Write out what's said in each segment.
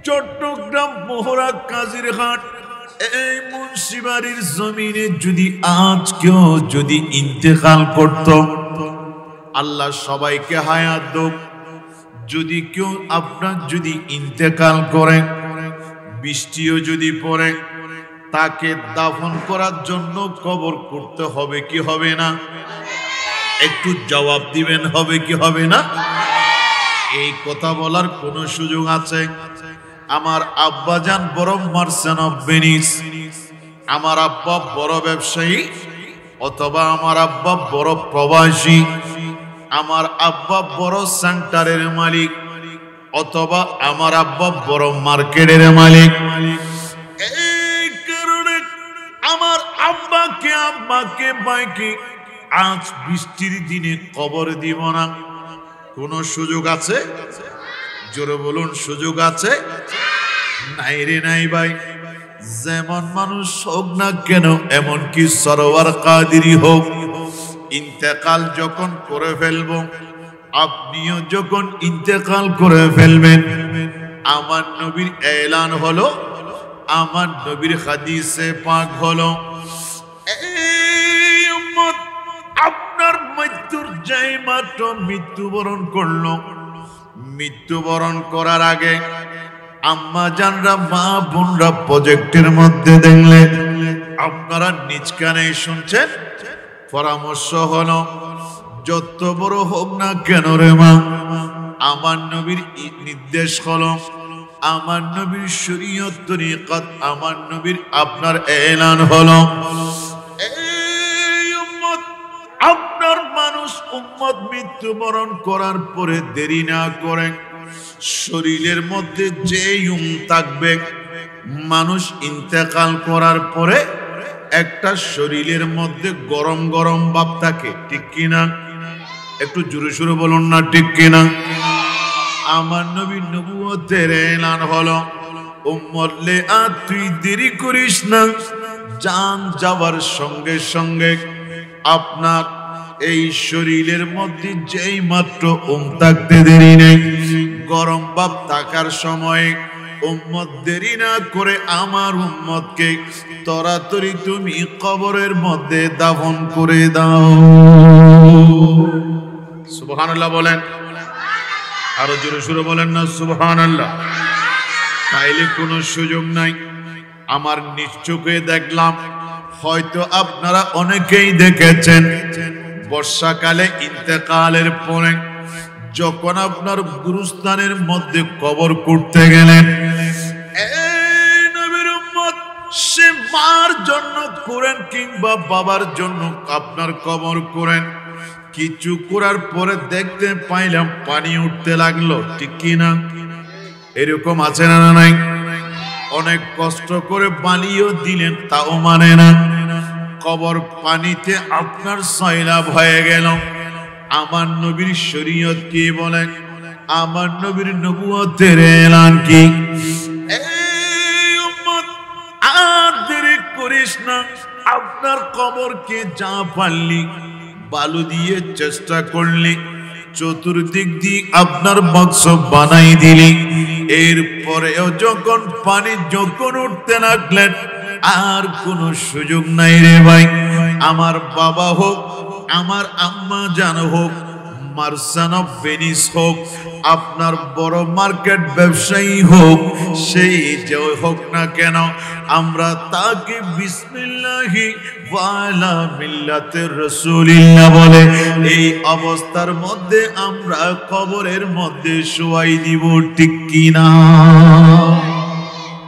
চট্টগ্রাম মহড়া কাজিরহাট এই মুন্সিবাড়ির জমিনে যদি আজ কেউ যদি ইন্তেকাল করত, আল্লাহ সবাইকে হায়াত দাও, যদি কেউ আপনার যদি ইন্তেকাল করে, বৃষ্টিও যদি পড়ে, তাকে দাফন করার জন্য কবর করতে হবে কি হবে না? একটু জবাব দিবেন, হবে কি হবে না? এই কথা বলার কোন সুযোগ আছে? আমার আব্বাজান বড় মার্চেন্ট অফ ভেনিস, আমার আব্বা বড় ব্যবসায়ী, অথবা আমার আব্বা বড় প্রবাসী, আমার আব্বা বড় সেন্টারের মালিক, অথবা আমার আব্বা বড় মার্কেটের মালিক। এই কারণে আমার আব্বাকে আম্মাকে ভাইকে আজ বৃষ্টির দিনে কবর দিব না, কোন সুযোগ আছে? জোরে বলুন, সুযোগ আছে? নাই রে নাই ভাই। যেমন মানুষ হোক না কেন, এমনকি সরওয়ার কাদেরী হোক, ইন্তেকাল যখন করে ফেলব, আপনিও যখন ইন্তেকাল করে ফেলবেন, আমার নবীর এলান হলো, আমার নবীর হাদিসে পাক হলো, এই উম্মত আপনার মৃত্যুর যেই মাত্র মৃত্যুবরণ করলো, মৃত্যুবরণ করার আগে আম্মা জানরা, মা বোনরা প্রজেক্টের মধ্যে দেখলে আপনারা নিজ কানে শুনছেন, পরামর্শ হলো যত বড় হোক না কেন রে মা, আমার নবীর নির্দেশ হলো, আমার নবীর শরীয়ত তরিকত, আমার নবীর আপনার এলান হলো, এই উম্মত আপনার মানুষ উম্মত মৃত্যুবরণ করার পরে দেরি না করেন, শরীরের মধ্যে যে থাকবে, মানুষ ইন্তেকাল করার পরে একটা শরীরের মধ্যে গরম গরম ভাব থাকে, ঠিক কিনা? একটু জোরে সোরে বলুন না, ঠিক কিনা? আমার নবীর নবুয়তের এলান হলো, উম্মত লে তুই দেরি করিস না, জান যাওয়ার সঙ্গে সঙ্গে আপনার এই শরীরের মধ্যে যেই মাত্র থাকতে দেরি নেই, গরম ভাব থাকার সময় উম্মত দেরি না করে আমার উম্মতকে তরাতরি তুমি কবরের মধ্যে দাফন করে দাও। সুবহানাল্লাহ বলেন, আরো জোরে সুরে বলেন না সুবহানাল্লাহ। তাইলে কোনো সুযোগ নাই। আমার নিজ চোখে দেখলাম, হয়তো আপনারা অনেকেই দেখেছেন, বর্ষাকালে ইন্তেকালের পরে যখন আপনার গুরুস্থানের মধ্যে কবর করতে গেলেন, এই নবীর উম্মত সে মার জন্য করেন কিংবা বাবার জন্য আপনার কবর করেন, কিছু করার পরে দেখতে পাইলাম পানি উঠতে লাগলো, ঠিক কিনা? এরকম আছে না নাই? অনেক কষ্ট করে বালিও দিলেন, তাও মানে না, কবর পানিতে আপনার সয়লাভ হয়ে গেল। আমার নবীর শরীয়ত কি বলে, আমার নবীর নবুয়তের এলান কি? এই উম্মত আর দেরি করিস না, আপনার কবরকে যা পারলি বালু দিয়ে চেষ্টা করলি, চতুর্দিক দিয়ে আপনার বাক্স বানাই দিলি, এরপরেও যখন পানি যখন উঠতে লাগলেন, আর কোন সুযোগ নাই রে ভাই। আমার বাবা হোক, আমার আম্মা জান হোক, মার্চেন্ট অফ ভেনিস হোক, আপনার বড় মার্কেট ব্যবসায়ী হোক, সেই যে হোক না কেন, আমরা তাকে বিসমিল্লাহি ওয়ালা মিল্লাতে রাসূলিল্লাহ বলে এই অবস্থার মধ্যে আমরা কবরের মধ্যে শোয়াই দিব, ঠিক কিনা?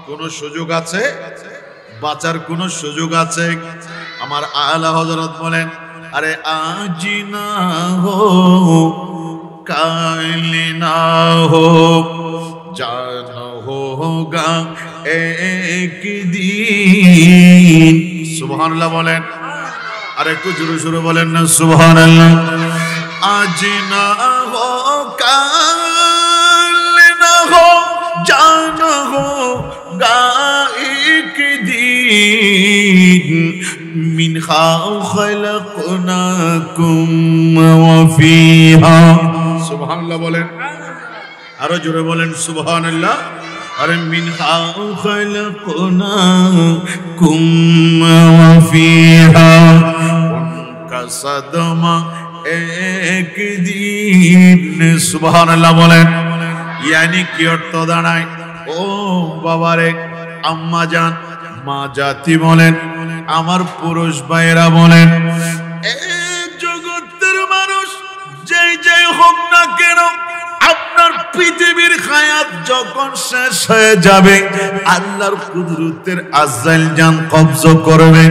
কোন সুযোগ আছে? বাঁচার কোন সুযোগ আছে? আমার আলা হযরত বলেন, अरे आज ना हो काल ना हो जान होगा एक दिन। सुबहानल्लाह बोलें, अरे कुछ जोर जोर बोलें ना सुबहानल्लाह। आज ना हो काल ना हो जान होगा एक दिन मिनहा खलकनाकुम व फीहा। सुबहानल्लाह बोलें, आरो जोरे बोलें सुबहानल्लाह। अरे मिनहा खलक़नाकुम व फीहा उनका सदमा एक दिन सुबहानाल्लाह बोलें यानी की अर्थ दाঁড়ায় ও বাবারে আম্মা জান মা জাতি বলেন আমার পুরুষ ভাইরা বলেন এই জগতের মানুষ যেই যেই হোক না কেন আপনার পৃথিবীর হায়াত যখন শেষ হয়ে যাবে আল্লাহর কুদরতের আজরাইল জান কবজা করবে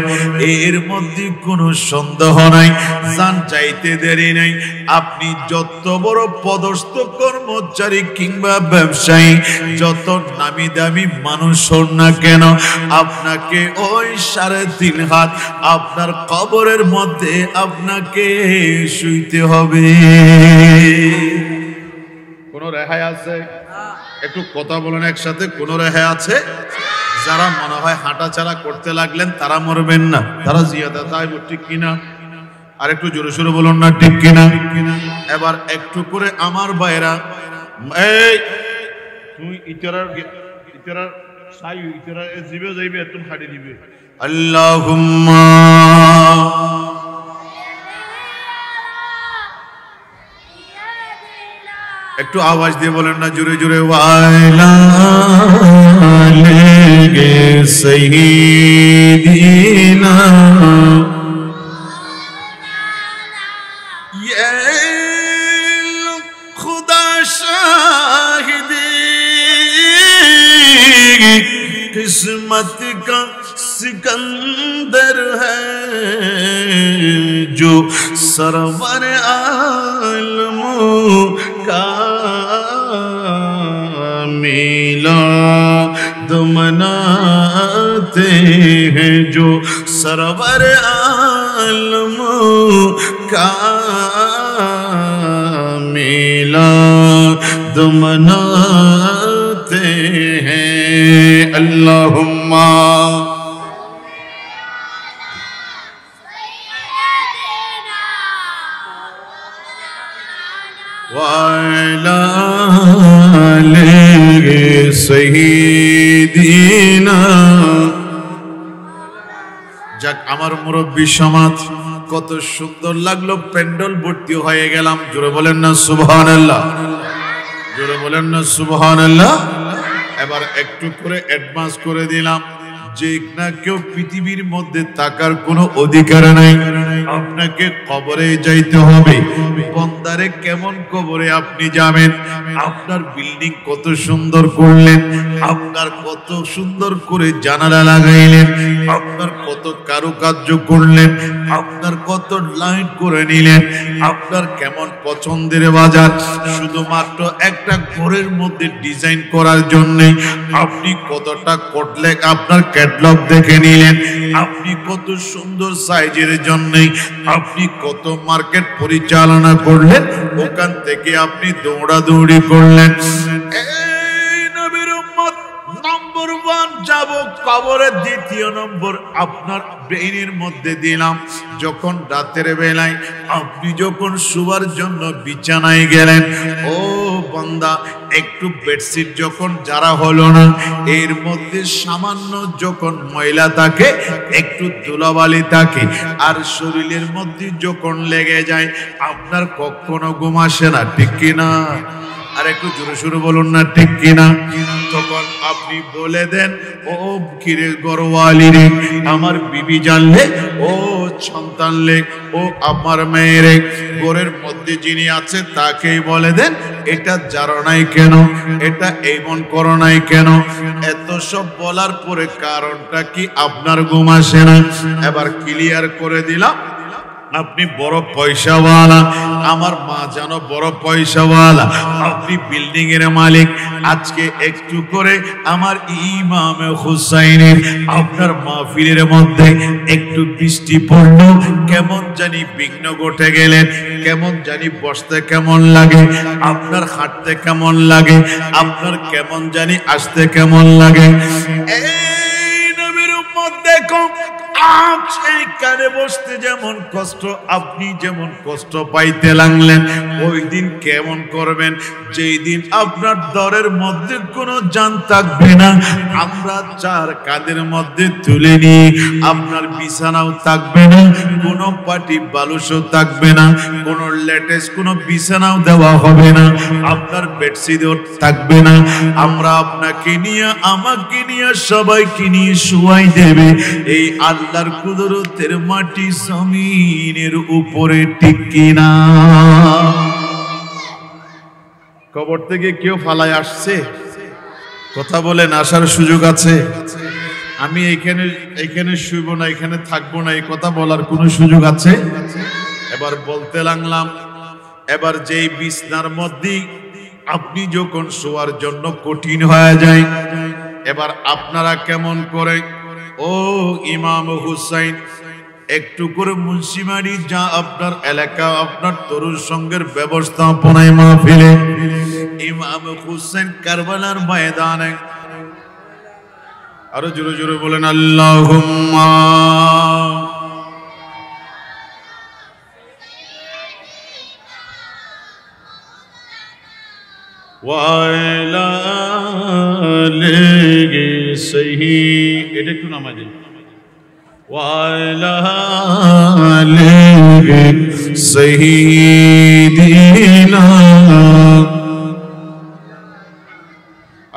এর মধ্যে কোনো সন্দেহ নাই জান চাইতে দেরি নাই আপনি যত বড় পদস্থ কর্মচারী কিংবা ব্যবসায়ী যত নামি দামি মানুষ হন না কেন আপনাকে ওই 3.5 হাত আপনার কবরের মধ্যে আপনাকে শুইতে হবে কোন রেহাই আছে একটু কথা বলেন একসাথে কোন রেহাই আছে যারা মনে হয় হাঁটাচলা করতে লাগলেন তারা মরবেন না তারা জিয়াদা তাইব ঠিক কিনা আর একটু জোরে সোরে বলুন না ঠিক কিনা এবার একটু করে আমার ভাইরা এই তুই ইতরার সাই ইতরার জিবে যাইবে তুমি হাঁটি দিবে আল্লাহুম্মা একটু আওয়াজ দিয়ে বলেন না জোরে জোরে ওয়াইলা লেগে সাইয়্যিদিনা ইয়ে খুদা শাহিদি किस्मत का सिकंदर है जो सरवर आलम का मिलाद मनाते हैं जो सरवर आलम का मिलाद मनाते हैं अल्लाहुम्मा वाला लेगे सहीदीना যাক আমার মুরব্বী সমাজ কত সুন্দর লাগলো প্যান্ডেল ভর্তি হয়ে গেলাম জোরে বলেন না সুবহানাল্লাহ জোরে বলেন না সুবহানাল্লাহ এবার একটু করে অ্যাডভান্স করে দিলাম যে না কেউ পৃথিবীর মধ্যে থাকার কোনো অধিকার নাই আপনাকে কবরে যাইতে হবে বন্দারে কেমন কবরে আপনি যাবেন আপনার বিল্ডিং কত সুন্দর করলেন আপনার কত সুন্দর করে জানালা লাগাইলেন আপনার কত কারুকার্য করলেন আপনার কত লাইট করে নিলেন আপনার কেমন পছন্দের বাজার শুধুমাত্র একটা ঘরের মধ্যে ডিজাইন করার জন্য আপনি কতটা করলে আপনার ক্যাটালগ দেখে নিলেন আপনি কত সুন্দর সাইজের জন্য আপনি কত মার্কেট পরিচালনা করলেন ওখান থেকে আপনি দৌড়াদৌড়ি করলেন এই নবীর উম্মত নম্বর 1 যাব কবরের দ্বিতীয় নম্বর আপনার ব্রেইনের মধ্যে দিলাম যখন রাতের বেলায় আপনি যখন শোবার জন্য বিছানায় গেলেন ও বান্দা একটু বেডশিট যখন যারা হলো না এর মধ্যে সামান্য যখন ময়লা থাকে একটু ধুলাবালি থাকে আর শরীরের মধ্যে যখন লেগে যায় আপনার কখনো ঘুম আসে না ঠিক কিনা আর একটু জোরে সোরে বলুন না ঠিক কিনা তখন আপনি বলে দেন ও কিরে গরওয়ালি রে আমার বিবি জানলে ও সন্তান লে ও আমার মেয়েরে ঘরের মধ্যে যিনি আছে তাকেই বলে দেন এটা জানো নাই কেন এটা এমন করো নাই কেন এত সব বলার পরে কারণটা কি আপনার ঘুম আসে না এবার ক্লিয়ার করে দিলাম আপনি বড় পয়সাওয়ালা আমার মা জানো বড় পয়সাওয়ালা আপনি বিল্ডিং এর মালিক আজকে একটু করে আমার ইমাম হুসাইনের আপনার মাহফিলের মধ্যে একটু বৃষ্টি পড়লো কেমন জানি বিঘ্ন ঘটে গেলেন কেমন জানি বসতে কেমন লাগে আপনার হাঁটতে কেমন লাগে আপনার কেমন জানি আসতে কেমন লাগে এই নবীর উম্মত দেখো আজ এই কানে বসতে যেমন কষ্ট, আপনি যেমন কষ্ট পাইতে লাগলেন, ওই দিন কেমন করবেন যেই দিন আপনার দরের মধ্যে কোনো জান থাকবে না। আমরা চার কাঁধের মধ্যে তুলে নিয়ে আপনার বিছানাও থাকবে না, কোনো পাটি বালুসও থাকবে না, কোনো লেটেস্ট কোনো বিছানাও দেওয়া হবে না, আপনার বেডশিটও থাকবে না। আমরা আপনাকে নিয়ে আমাকে নিয়ে সবাইকে নিয়ে শুয়াই দেবে এই আল্লাহর কুদরতের মাটি জমিনের উপরে, ঠিক কিনা? কবর থেকে কেউ ফালায় আসছে? কথা বলেন, আসার সুযোগ আছে? আমি এখানে শুইব না, এখানে থাকবো না, এই কথা বলার কোনো সুযোগ আছে? এবার বলতে লাগলাম, এবার যেই বিছনার মধ্যে আপনি যখন শোয়ার জন্য কঠিন হয়ে যায়, এবার আপনারা কেমন করে, ও ইমাম হুসাইন একটু করে মুন্সিমারি যা আপনার এলাকা আপনার তরুণ সঙ্গের ব্যবস্থাপনায় মাহফিলে ইমাম হুসাইন কারবালার ময়দানে, আরো জোরে জোরে বলেন আল্লাহুম্মা ওয়ালা লেগে সহি, এটা একটু নামাজে ওয়ালা লেগে সহিদিনা।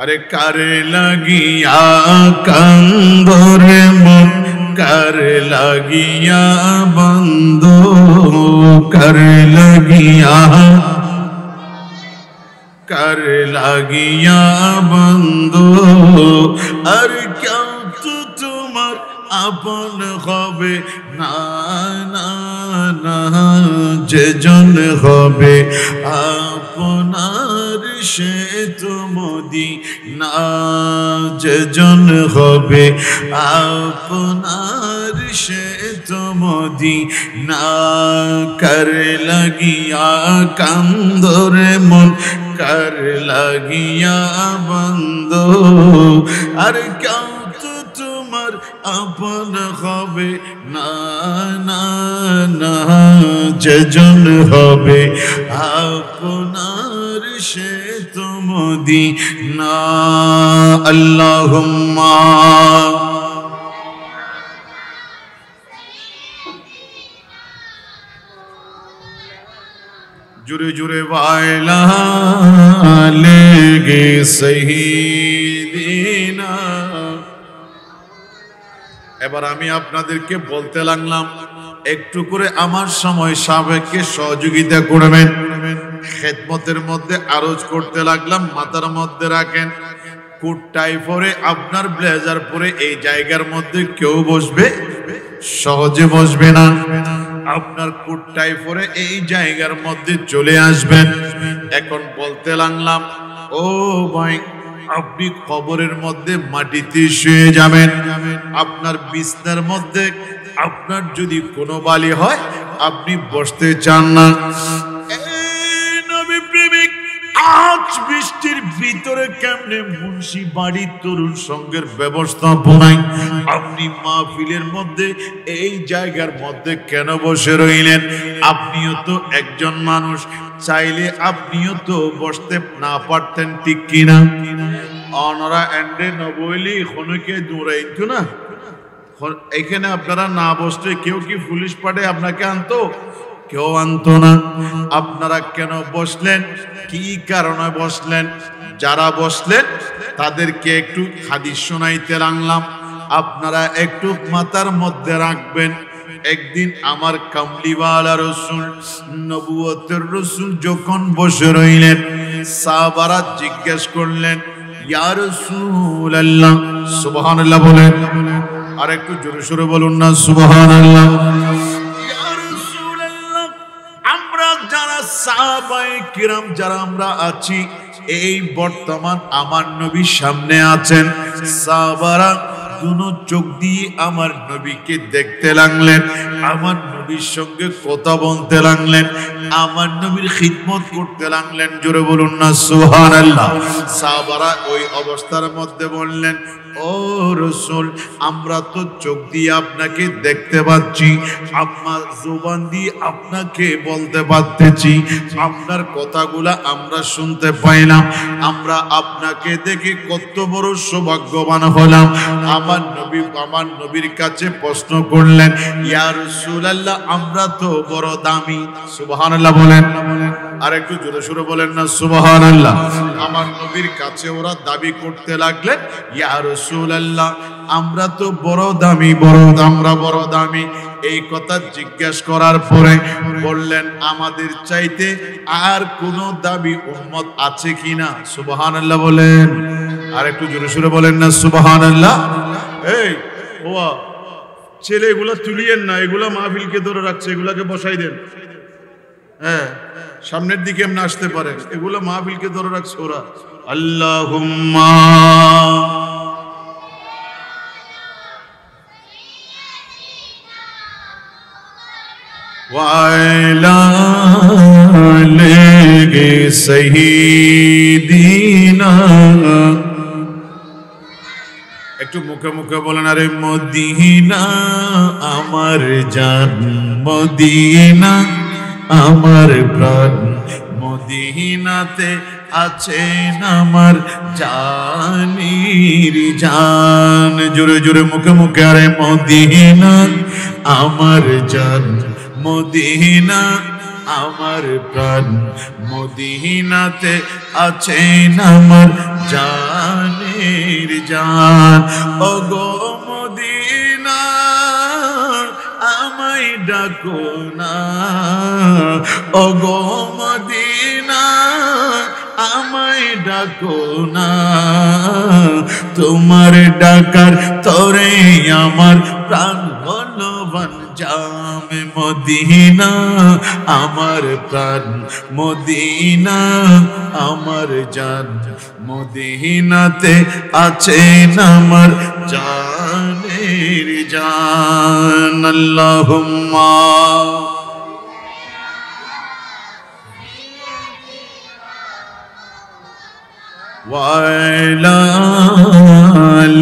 अरे कर लगिया कंदोर मन कर लगिया बंदो कर लगिया बंदो। अरे क्या तो तुम्हार अपन হবে না না না যে জন হবে আপনার সে তো মদিনা, যে জন হবে আপনার সে তো মদিনা। কর লাগিয়া কান্দরে মন কর লাগিয়া বন্ধো। আর কেউ তো তোমার আপন হবে না না না যে জন হবে আপনার সে তো মদিনা। আল্লাহুম্মা জুরে জুরে ওয়াইলা লেগে সহিদিনা। এবার আমি আপনাদেরকে বলতে লাগলাম, একটু করে আমার সময় সাবেককে সহযোগিতা করবেন। খেদমতের মধ্যে আরজ করতে লাগলাম, মাথার মধ্যে রাখেন কোট টাই পরে আপনার ব্লেজার পরে এই জায়গার মধ্যে কেউ বসবে সহজে বসবে না। আপনার কোট টাই পরে এই জায়গার মধ্যে চলে আসবেন। এখন বলতে লাগলাম, ও ভাই আপনি কবরের মধ্যে মাটিতে শুয়ে যাবেন। আপনার বিছনার মধ্যে আপনার যদি কোনো বালি হয় আপনি বসতে চান না। নবী প্রেমিক আজ বৃষ্টির ভিতরে কেমনে মুন্সি বাড়ির তরুণ সঙ্গের ব্যবস্থাপনায় আপনি মাহফিলের মধ্যে এই জায়গার মধ্যে কেন বসে রইলেন? আপনিও তো একজন মানুষ, চাইলে আপনিও তো বসতে না পারতেন, ঠিক কিনা? অনরা এন্ডে নবইলি খনকে দৌড়াইতো না, এখানে আপনারা না বসলে কেউ কি পুলিশ পাঠে আপনাকে আনতো? কেউ আনতো না। আপনারা কেন বসলেন? কি কারণে বসলেন? যারা বসলেন তাদেরকে একটু হাদিস শোনাইতে লাগলাম, আপনারা একটু মাথার মধ্যে রাখবেন। একদিন আমার কামলিওয়ালা রসুল নবুয়তের রসুল যখন বসে রইলেন, সাহাবারা জিজ্ঞেস করলেন, ইয়া রাসূলুল্লাহ, সুবহানাল্লাহ বলেন, আর একটু জোরে সোরে বলুন না সুবহানাল্লাহ। ইয়া রাসূলুল্লাহ, আমরা যারা সাহাবায়ে কিরাম যারা আমরা আছি, এই বর্তমান আমার নবীর সামনে আছেন, সাহাবারা দুনো চোখ দিয়ে আমার নবীকে দেখতে লাগলেন। আমার নবীর সঙ্গে কথা বলতে লাগলেন, আমার নবীর খিদমত করতে লাগলেন। জোরে বলুন না সুবহানাল্লাহ। সাহাবারা ওই অবস্থার মধ্যে বললেন, ও রাসূল, আমরা তো চোখ দিয়ে আপনাকে দেখতে পাচ্ছি, আপনার জবান দিয়ে আপনাকে বলতে পারতেছি, আপনার কথাগুলা আমরা শুনতে পাইলাম, আমরা আপনাকে দেখে কত বড় সৌভাগ্যবান হলাম। আমার নবীর কাছে প্রশ্ন করলেন, ইয়া রাসূলুল্লাহ, আমরা তো বড় দামি। সুবহানাল্লাহ বলেন, আর একটু জোরে সোরে বলেন না সুবহানাল্লাহ। আমার নবীর কাছে ওরা দাবি করতে লাগলেন, ইয়া রাসূলুল্লাহ, আমরা তো বড় দামি, আমরা বড় দামি। এই কথা জিজ্ঞেস করার পরে বললেন, আমাদের চাইতে আর কোন দাবি উম্মত আছে কিনা? সুবহানাল্লাহ বলেন, আর একটু জোরে সোরে বলেন না সুবহানাল্লাহ। এই ওয়া ছেলে, এগুলা তুলিয়েন না, এগুলা মাহফিলকে ধরে রাখছে, এগুলাকে বসাই দেন। হ্যাঁ, সামনের দিকে এমনি আসতে পারেন, এগুলা মাহফিলকে ধরে রাখছে ওরা। আল্লাহুম্মা ওয়াইলা লেগে সাইয়্যিদিনা। একটু মুখে মুখে বলেন, আরে মদিনা আমার জান, মদিনা আমার প্রাণ, মদিনাতে আছেন আমার জানির জান। জোরে জোরে মুখে মুখে, আরে মদিনা আমার জান, মদিনা আমার প্রাণ, মদিনাতে আছেন আমার জানের জান। ওগো মদিনা আমায় ডাকো না, ওগো মদিনা আমায় ডাকো না, তোমার ডাকার তরে আমার প্রাণ বলবান জামে। মদিনা আমার প্রাণ, মদিনা আমার জান, মদিনাতে আছেন আমার জানের জান। আল্লাহুম্মা ওয়াইলা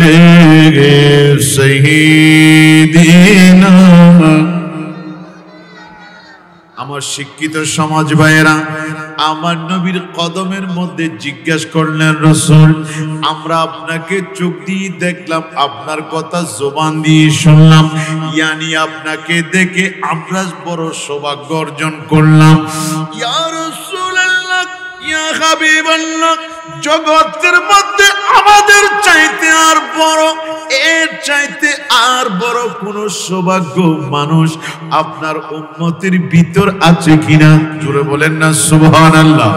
লেগে সাইয়্যিদিনা। আমার শিক্ষিত সমাজ ভাইয়েরা, আমার নবীর কদমের মধ্যে জিজ্ঞাসা করলেন, রাসূল, আমরা আপনাকে চোখ দিয়ে দেখলাম, আপনার কথা জবান দিয়ে শুনলাম, ইয়ানি আপনাকে দেখে আমরা বড় সৌভাগ্য অর্জন করলাম। ইয়া রাসূলুল্লাহ, ইয়া হাবিবাল্লাহ, জগতের মধ্যে আমাদের চাইতে আর বড়, এর চাইতে আর বড় কোন সৌভাগ্য মানুষ আপনার উম্মতের ভিতর আছে কিনা? জোরে বলেন না সুবহানাল্লাহ।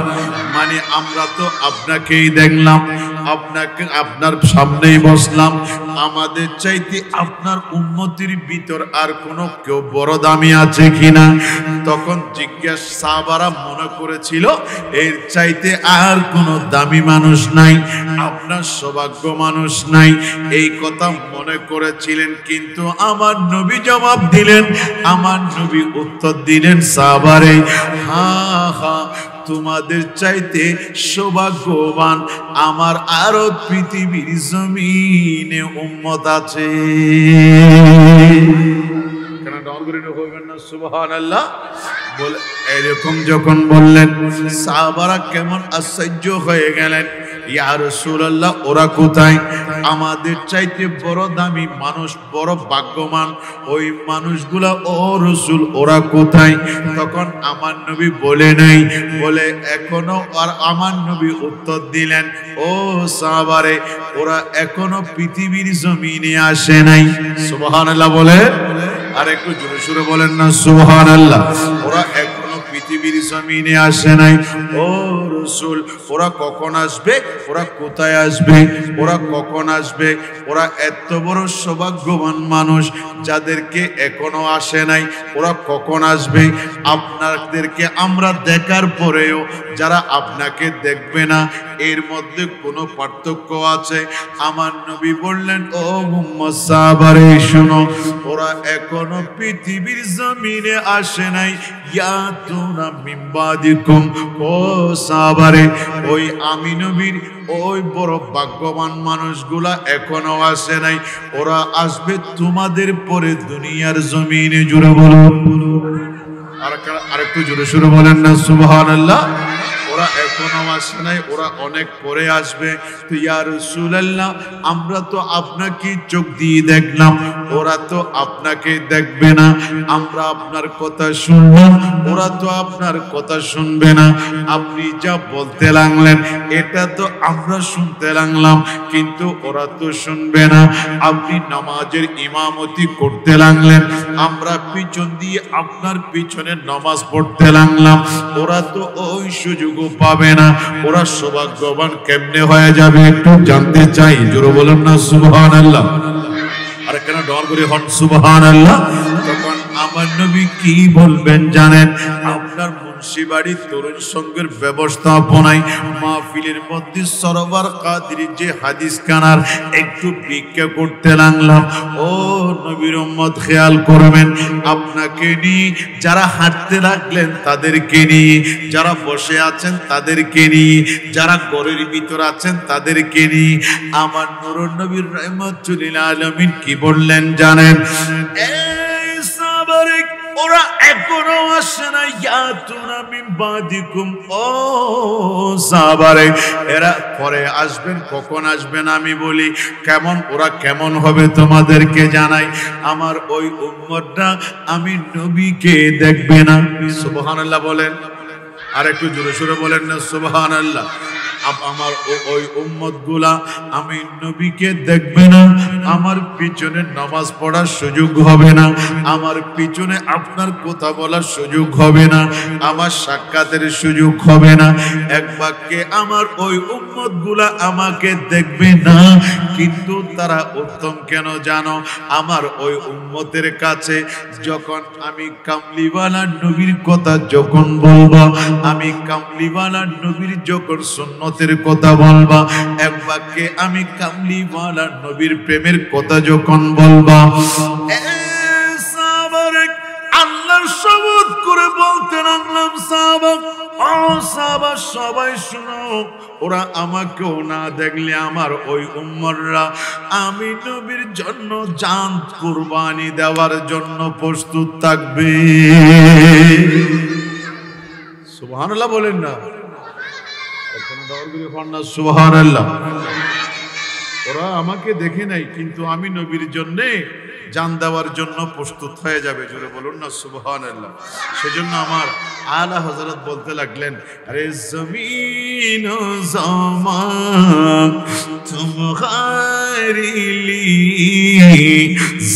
মানে আমরা তো আপনাকেই দেখলাম, আপনাকে আপনার সামনেই বসলাম, আমাদের চাইতে আপনার উম্মতের ভিতর আর কোন কেউ বড় দামি আছে কিনা? তখন জিজ্ঞাসা, সাহাবারা মনে করেছিল এর চাইতে আর কোন দামি মানুষ নাই, আপনার সৌভাগ্য মানুষ নাই, এই কথা মনে করেছিলেন। কিন্তু আমার নবী জবাব দিলেন, আমার নবী উত্তর দিলেন, সাহাবারে, হ্যাঁ হ্যাঁ, তোমাদের চাইতে সৌভাগ্যবান আমার আরো পৃথিবীর জমিনে উম্মত আছে। কেন ডর করে হইবেন না সুবহানাল্লাহ বলে? এরকম যখন বললেন, সাহাবারা কেমন আশ্চর্য হয়ে গেলেন, ইয়া রাসূলুল্লাহ, ওরা কোথায়? আমাদের চাইতে বড় দামি মানুষ, বড় ভাগ্যবান ওই মানুষগুলা, ও রাসূল, ওরা কোথায়? তখন আমার নবী বলে নাই, বলে এখনো। আর আমার নবী উত্তর দিলেন, ও সাহাবারে, ওরা এখনো পৃথিবীর জমিনে আসে নাই। সুবহানাল্লাহ বলে, আর একটু জোরে সুরে বলেন না সুবহানাল্লাহ। ওরা এখনো পৃথিবীর জমিনে আসে নাই। ও রাসূল, ওরা কখন আসবে? ওরা কোথায় আসবে, ওরা কখন আসবে, ওরা এত বড় সৌভাগ্যবান মানুষ যাদেরকে এখনো আসে নাই, ওরা কখন আসবে? আপনাদেরকে আমরা দেখার পরেও যারা আপনাকে দেখবে না, এর মধ্যে কোনো পার্থক্য আছে? আমার নবী বললেন, ও উম্মত সাহাবারে শোনো, ওরা এখনো পৃথিবীর জমিনে আসে নাই। ইয়াতুনা মিন বাদিকুম, ও সাহাবারে, ওই আমি নবীর ওই বড় ভাগ্যবান মানুষগুলা এখনো আসে নাই, ওরা আসবে তোমাদের পরে দুনিয়ার জমিনে। জুড়ে বলুন, আর একটু জোরে সুরে বলেন না সুবহানাল্লাহ। ওরা এখনো আসে নাই, ওরা অনেক পরে আসবে। তো ইয়া রাসূলুল্লাহ, আমরা তো আপনাকে চোখ দিয়ে দেখলাম, ওরা তো আপনাকে দেখবে না। আমরা আপনার কথা শুনলাম, ওরা তো আপনার কথা শুনবে না। আপনি যা বলতে লাগলেন এটা তো আমরা শুনতে লাগলাম, কিন্তু ওরা তো শুনবে না। আপনি নামাজের ইমামতি করতে লাগলেন, আমরা পিছন দিয়ে আপনার পিছনে নামাজ পড়তে লাগলাম, ওরা তো ওই সুযোগ পাবে না। ওরা সৌভাগ্যবান কেমনে হয়ে যাবে একটু জানতে চাই। জোরে বলেন না সুবহানাল্লাহ। আর কেন ডর করে হন সুবহানাল্লাহ। তখন আমার নবী কি বলবেন জানেন? আপনার মুন্সি বাড়ির তরুণ সঙ্গের ব্যবস্থাপনায় মাহফিলের মধ্যে সরওয়ার কাদরী যে হাদিস কানার একটু ভিক্ষা করতে লাগলাম। ও নবীর উম্মত খেয়াল করবেন, আপনাকে নিয়ে যারা হাঁটতে লাগলেন তাদেরকে নিয়ে, যারা বসে আছেন তাদেরকে নিয়ে, যারা ঘরের ভিতর আছেন তাদেরকে নিয়ে আমার নূরুন নবী রাহমাতুল লিল আলামিন কি বললেন জানেন? এই সাহাবারে, ওরা এখনো আসে না। ইয়াতুনা মিন বাদিকুম, ও সাহাবারে, এরা পরে আসবেন। কখন আসবেন আমি বলি, কেমন ওরা কেমন হবে তোমাদেরকে জানাই। আমার ওই উম্মতটা আমি নবীকে দেখবে না। সুবহানাল্লাহ বলেন, আর একটু জোরে সোরে বলেন না সুবহানাল্লাহ। আমার ওই উম্মত গুলা আমি নবীকে দেখবে না, আমার পিছনে নামাজ পড়ার সুযোগ হবে না, আমার পিছনে আপনার কথা বলার সুযোগ হবে না, আমার সাক্ষাতের সুযোগ হবে না। এক বাক্যে আমার ওই উম্মত গুলা আমাকে দেখবে না, কিন্তু তারা উত্তম কেন জানো? আমার ওই উম্মতের কাছে যখন আমি কামলিওয়ালা নবীর কথা যখন বলবো, আমি কামলিওয়ালা নবীর যখন সুন্নতের কথা বলবা, এক বাক্যে আমি কামলিওয়ালা নবীর প্রেমের কথা যখন বলবা, আল্লাহর শপথ করে বলতে লাগলাম, সাহাবা, ও সাহাবা সবাই শুনো, ওরা আমাকেও না দেখলে আমার ওই উম্মতরা আমি নবীর জন্য জান কুরবানি দেওয়ার জন্য প্রস্তুত থাকবে। সুবহানাল্লাহ বলেন না, সুবহানাল্লাহ। ওরা আমাকে দেখে নাই, কিন্তু আমি নবীর জন্য জান দেওয়ার জন্য প্রস্তুত হয়ে যাবে। জোরে বলুন না সুবহানাল্লাহ। সেজন্য আমার আলা হযরত বলতে লাগলেন, আরে জমিন ও জামান তুমহারি লিয়ে,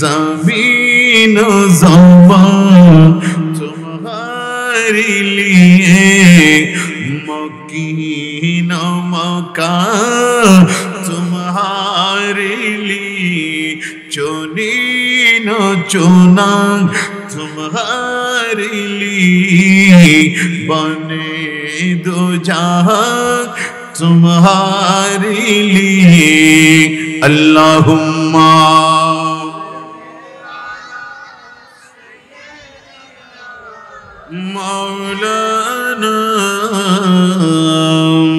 জমিন ও জামান তুমহারি লিয়ে, मकीन मका तुम्हारे लिए, चुनी न चुना तुम्हारे लिए, बने दो जहां तुम्हारे लिए। अल्लाहुम्मा मौलाना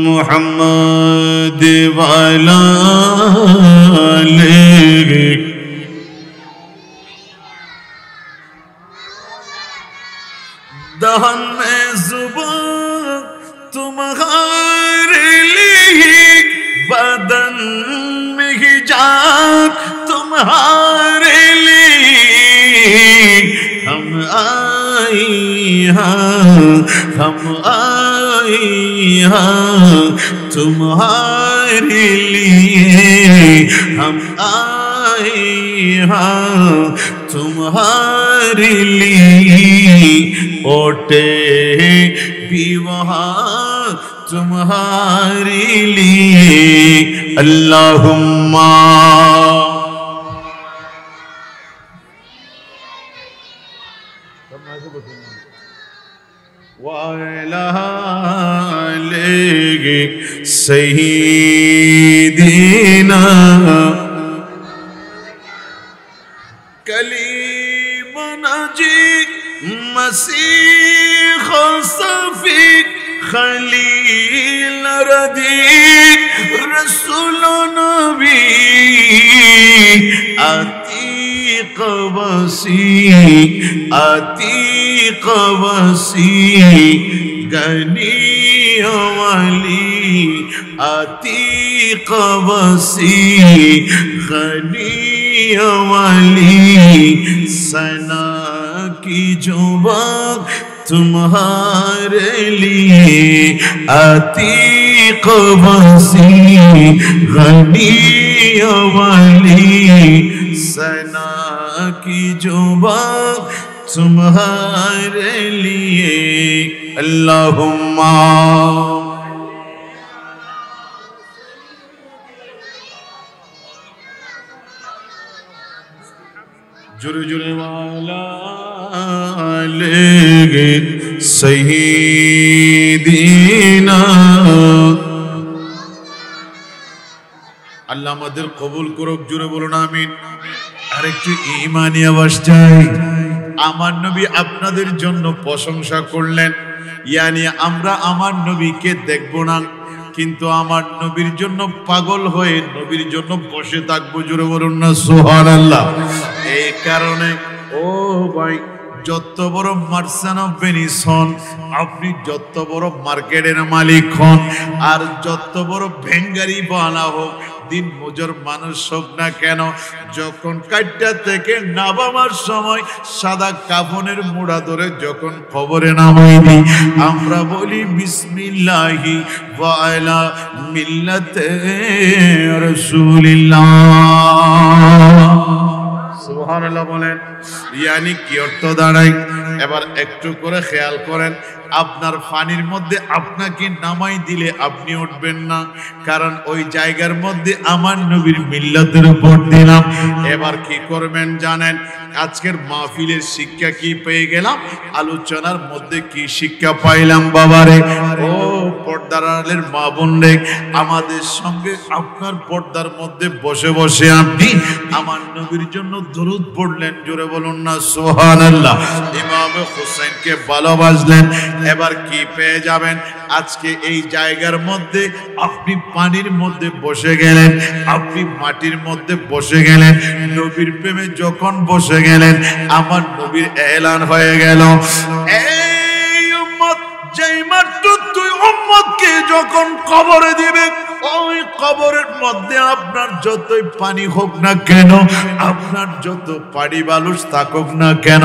मुहम्मद वाला ले, दहन में जुबान तुम्हारे लिए, बदन में ही जान तुम्हारे लिए, हम आए हम आए तुम्हारे लिए, हम आए तुम्हारे लिए, ओटे भी वहाँ तुम्हारे लिए अल्लाहुम्मा वाले सय्यिदीना कलीम नजी मसीह सफी खलील रदी रसूल नबी अतीक वसी गनी वली अतीक वसी गनी वली सना की जुबा तुम्हारे लिए अतीक वसी गनी वली सना की जुबा तुम्हारे लिए अल्लाहुम्मा जुरे जुरे वाला लेगे सय्यिदीना আল্লাহ আমাদের কবুল করুক জোরে বলুন আমিন আর একটু ঈমানি আওয়াজ চাই আমার নবী আপনাদের জন্য প্রশংসা করলেন ইয়ানি আমরা আমার নবীকে দেখব না কিন্তু আমার নবীর জন্য পাগল হয়ে নবীর জন্য বসে থাকবো জোরে বলুন না সুবহানাল্লাহ এই কারণে ও ভাই যত বড় মার্সেন্ট অফ ভেনিস হন আপনি যত বড় মার্কেটের মালিক হন আর যত বড় ভেঙ্গারি বানা হোক দিন মজুর মানুষ হোক না কেন যখন কাটটা থেকে নামাবার সময় সাদা কাফনের মোড়া ধরে যখন কবরে নামাই দিই আমরা বলি বিসমিল্লাহি ওয়া আলা মিল্লাতে রাসূলিল্লাহ সুবহানাল্লাহ বলেন ইয়ানি কি অর্থ দাঁড়ায় এবার একটু করে খেয়াল করেন আপনার পানির মধ্যে আপনাকে নামাই দিলে আপনি উঠবেন না কারণ ওই জায়গার মধ্যে আমার নবীর মিল্লাতের উপর দিলাম এবার কি করবেন জানেন আজকের মাহফিলের শিক্ষা কি পেয়ে গেলাম আলোচনার মধ্যে কি শিক্ষা পাইলাম বাবারে ও পর্দার আড়ালের মা বোন রে আমাদের সঙ্গে আপনার পর্দার মধ্যে বসে বসে আপনি আমার নবীর জন্য দরুদ পড়লেন জোরে বলুন না সুবহানাল্লাহ ইমাম হুসাইনকে ভালোবাসলেন এবার কি পেয়ে যাবেন আজকে এই জায়গার মধ্যে আপনি পানির মধ্যে বসে গেলেন আপনি মাটির মধ্যে বসে গেলেন নবীর প্রেমে যখন বসে গেলেন আমার নবীর এলান হয়ে গেল এই উম্মত যেই মাত্র তুই উম্মতকে যখন কবরে দিবে ওই কবরের মধ্যে আপনার যতই পানি হোক না কেন আপনার যত পানি বালুস থাকুক না কেন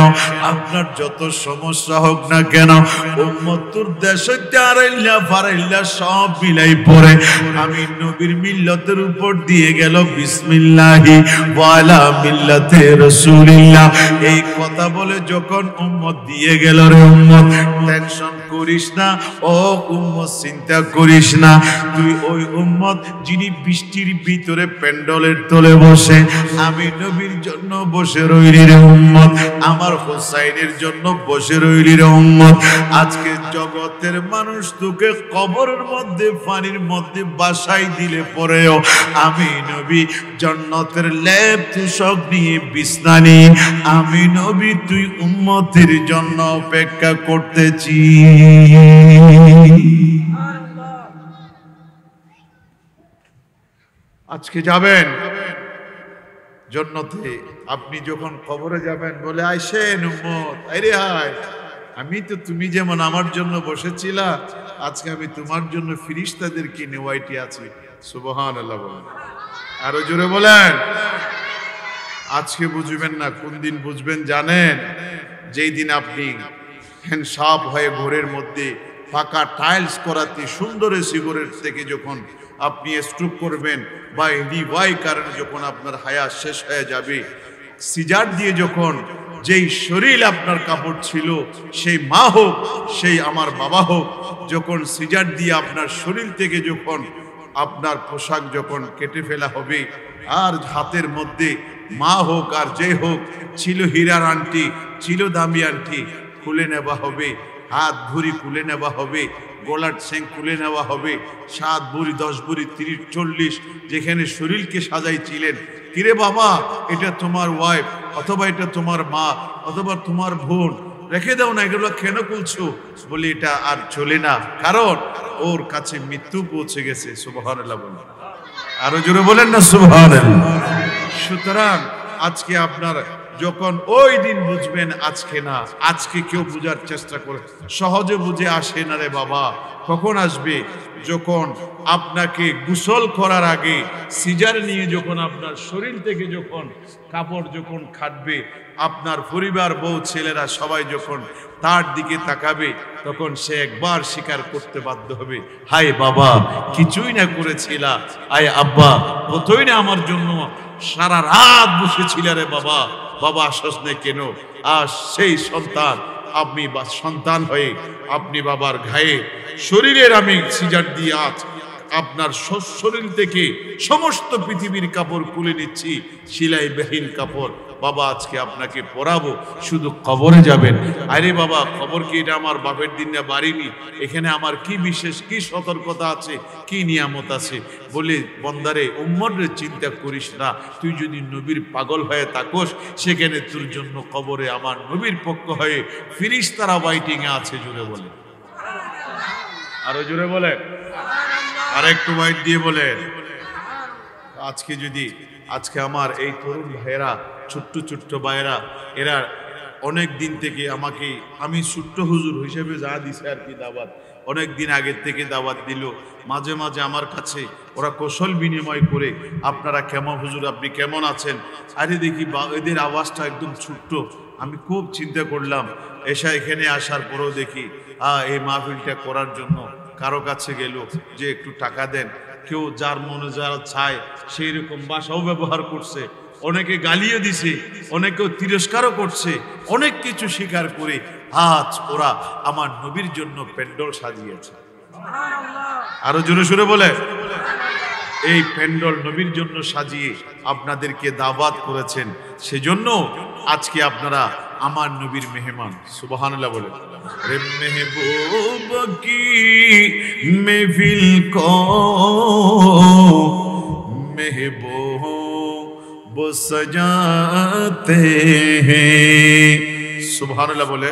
আপনার যত সমস্যা হোক না কেন উম্মতুর দেশে আড়াইল্লা ফারাইল্লা সব মিলাই পড়ে আমি নবীর মিল্লাতের উপর দিয়ে গেল বিসমিল্লাহি ওয়া আলা মিল্লাতে রাসূলিল্লাহ এই কথা বলে যখন উম্মত দিয়ে গেল রে উম্মত টেনশন করিস না ও উম্মত চিন্তা করিস না তুই ওই উম্মত যিনি বৃষ্টির ভিতরে প্যান্ডলের তলে বসে আমি নবীর জন্য বসে রইলি রে উম্মত আমার হোসাইনের জন্য বসে রইলি রে উম্মত আজকে জগতের মানুষ তোকে কবরের মধ্যে পানির মধ্যে বাসাই দিলে পরেও আমি নবী জান্নাতের লেপ তুষক নিয়ে বিছনা নিয়ে আমি নবী তুই উম্মতের জন্য অপেক্ষা করতেছি আজকে যাবেন জান্নাতে আপনি যখন কবরে যাবেন বলে আইসেন উম্মত আরে হায় আমি তো তুমি যেমন আমার জন্য বসেছিলা আজকে আমি তোমার জন্য ফেরেশতাদেরকে নেওয়াইতে আছি সুবহানাল্লাহ বলেন আরো জোরে বলেন আজকে বুঝবেন না কোন দিন বুঝবেন জানেন যেই দিন আপনি হ্যান্ডসাপ হয়ে ঘরের মধ্যে পাকা টাইলস করাতে সুন্দর সিগারেট থেকে যখন আপনি স্ট্রোক করবেন বা এনি ওয়াই কারণে যখন আপনার হায়াত শেষ হয়ে যাবে সিজার দিয়ে যখন যেই শরীর আপনার কাপড় ছিল, সেই মা হোক, সেই আমার বাবা হোক, যখন সিজার দিয়ে আপনার শরীর থেকে যখন আপনার পোশাক যখন কেটে ফেলা হবে, আর হাতের মধ্যে মা হোক আর যে হোক ছিল হীরার আংটি, ছিল দামি আংটি, খুলে নেওয়া হবে, হাত ভুঁড়ি খুলে নেওয়া হবে, গলার ছেং খুলে নেওয়া হবে, 7 ভুঁড়ি 10 ভুঁড়ি 30 40 যেখানে শরীরকে সাজাইছিলেন, কিরে বাবা এটা তোমার ওয়াইফ, অথবা এটা তোমার মা, অথবা তোমার বোন, রেখে দাও না, এগুলো কেন বলছো? বলি এটা আর চলে না, কারণ ওর কাছে মৃত্যু পৌঁছে গেছে। সুবহানাল্লাহ বলেন, আরো জোরে বলেন না সুবহানাল্লাহ। সুতরাং আজকে আপনার যখন ওই দিন বুঝবেন, আজকে না, আজকে কেউ বুঝার চেষ্টা করে সহজে বুঝে আসে না রে বাবা। কখন আসবে? যখন আপনাকে গোসল করার আগে সিজার নিয়ে যখন আপনার শরীর থেকে যখন কাপড় যখন কাটবে, আপনার পরিবার, বউ, ছেলেরা সবাই যখন তার দিকে তাকাবে, তখন সে একবার স্বীকার করতে বাধ্য হবে, হায় বাবা কিছুই না করেছিলা, আয় আব্বা কতই না আমার জন্য সারা রাত বসেছিল রে বাবা, বাবা আসস না কেন? আর সেই সন্তান, আপনি বা সন্তান হয়ে আপনি বাবার গায়ে শরীরের আমি সিজার দিয়ে আজ আপনার শরীর থেকে সমস্ত পৃথিবীর কাপড় খুলে নিচ্ছি, সেলাইবিহীন কাপড়, বাবা আজকে আপনাকে পরাবো, শুধু কবরে যাবেন। আরে বাবা খবর কি এটা আমার বাপের দিন না বাড়িনি, এখানে আমার কি বিশেষ কি সতর্কতা আছে, কি নিয়ামত আছে? বলে বন্দারে উম্মতরে চিন্তা করিস না, তুই যদি নবীর পাগল হয়ে থাকোস, সেখানে তোর জন্য কবরে আমার নবীর পক্ষ হয়ে ফেরেশতারা ওয়াইটিং এ আছে। জোরে বলে, আরো জোরে বলে, আর একটু ওয়াইট দিয়ে বলে। আজকে যদি আজকে আমার এই তরুণ ভাইয়েরা, ছোট্ট ছোট্ট ভাইয়েরা, এরা অনেক দিন থেকে আমাকে, আমি ছোট্ট হুজুর হিসেবে যা দিছে আর কি দাওয়াত, অনেক দিন আগের থেকে দাওয়াত দিল, মাঝে মাঝে আমার কাছে ওরা কৌশল বিনিময় করে, আপনারা কেমন হুজুর, আপনি কেমন আছেন? আরে দেখি এদের আওয়াজটা একদম ছোট্ট, আমি খুব চিন্তা করলাম, এখানে আসার পরেও দেখি এই মাহফিলটা করার জন্য কারো কাছে গেল যে একটু টাকা দেন, কেউ যার মনে যারা চায় সেই রকম ভাষাও ব্যবহার করছে, অনেকে গালিও দিছে, অনেকেও তিরস্কারও করছে, অনেক কিছু স্বীকার করে আজ ওরা আমার নবীর জন্য প্যান্ডেল সাজিয়েছে। আরো জোরে সুরে বলে, এই প্যান্ডেল নবীর জন্য সাজিয়ে আপনাদেরকে দাওয়াত করেছেন, সেজন্য আজকে আপনারা আমার নবীর মেহমান। সুবহানাল্লাহ বলে, রে মেহবুব কি महफिल को महबूब सजाते हैं। सुभानअल्लाह बोले,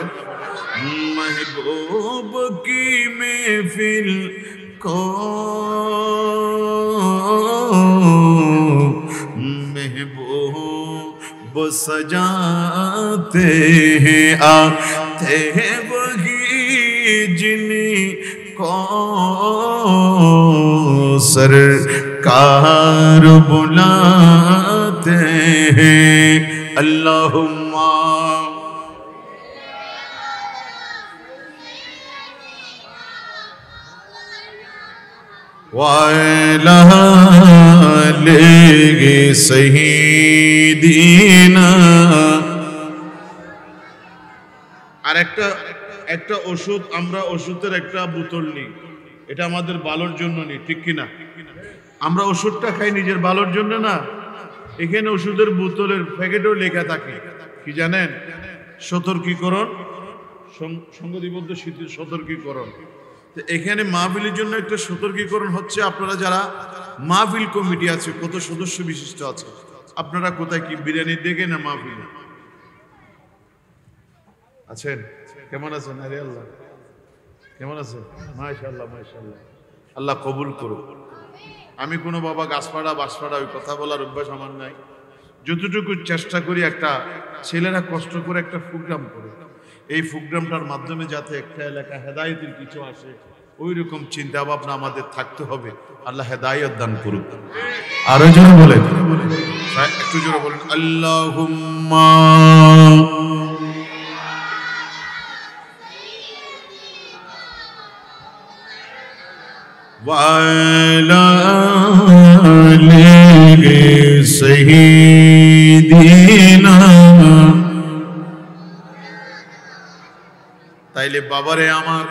महबूब की महफिल को महबूब सजाते हैं, आते हैं वही जिनको सरकार बुलाते हैं। अल्लाहुम्मा वाला लेगे सहीदीना। আর একটা ওষুধ, আমরা ওষুধের একটা বোতল নিই, এটা আমাদের ভালোর জন্য নেই, ঠিক কিনা? আমরা ওষুধটা খাই নিজের ভালোর জন্য না। এখানে ওষুধের বোতলের প্যাকেটও লেখা থাকে, কি জানেন? সতর্কীকরণ, সংগতিবদ্ধ সতর্কীকরণ। এখানে মাহফিলের জন্য একটা সতর্কীকরণ হচ্ছে, আপনারা যারা মাহফিল কমিটি আছে, কত সদস্য বিশিষ্ট আছে, আপনারা কোথায় কি বিরিয়ানি দেখে না মাহফিলে আছেন? কেমন আছেন? আরে আল্লাহ কেমন আছেন? মাশাআল্লাহ মাশাআল্লাহ, আল্লাহ কবুল করুক। আমি কোনো বাবা গাছপাড়া বাসপাড়া ওই কথা বলার অভ্যাস আমার নাই। যতটুকু চেষ্টা করি, একটা ছেলেরা কষ্ট করে একটা প্রোগ্রাম করে, এই প্রোগ্রামটার মাধ্যমে যাতে একটা এলাকা হেদায়েতের কিছু আসে, ওই রকম চিন্তা ভাবনা আমাদের থাকতে হবে। আল্লাহ হেদায়েত দান করুক। আরো জোরে বলেন, একটু জোরে বলেন, আল্লাহুম্মা वाला लेगे सहीदीना। তাইলে বাবারে আমার,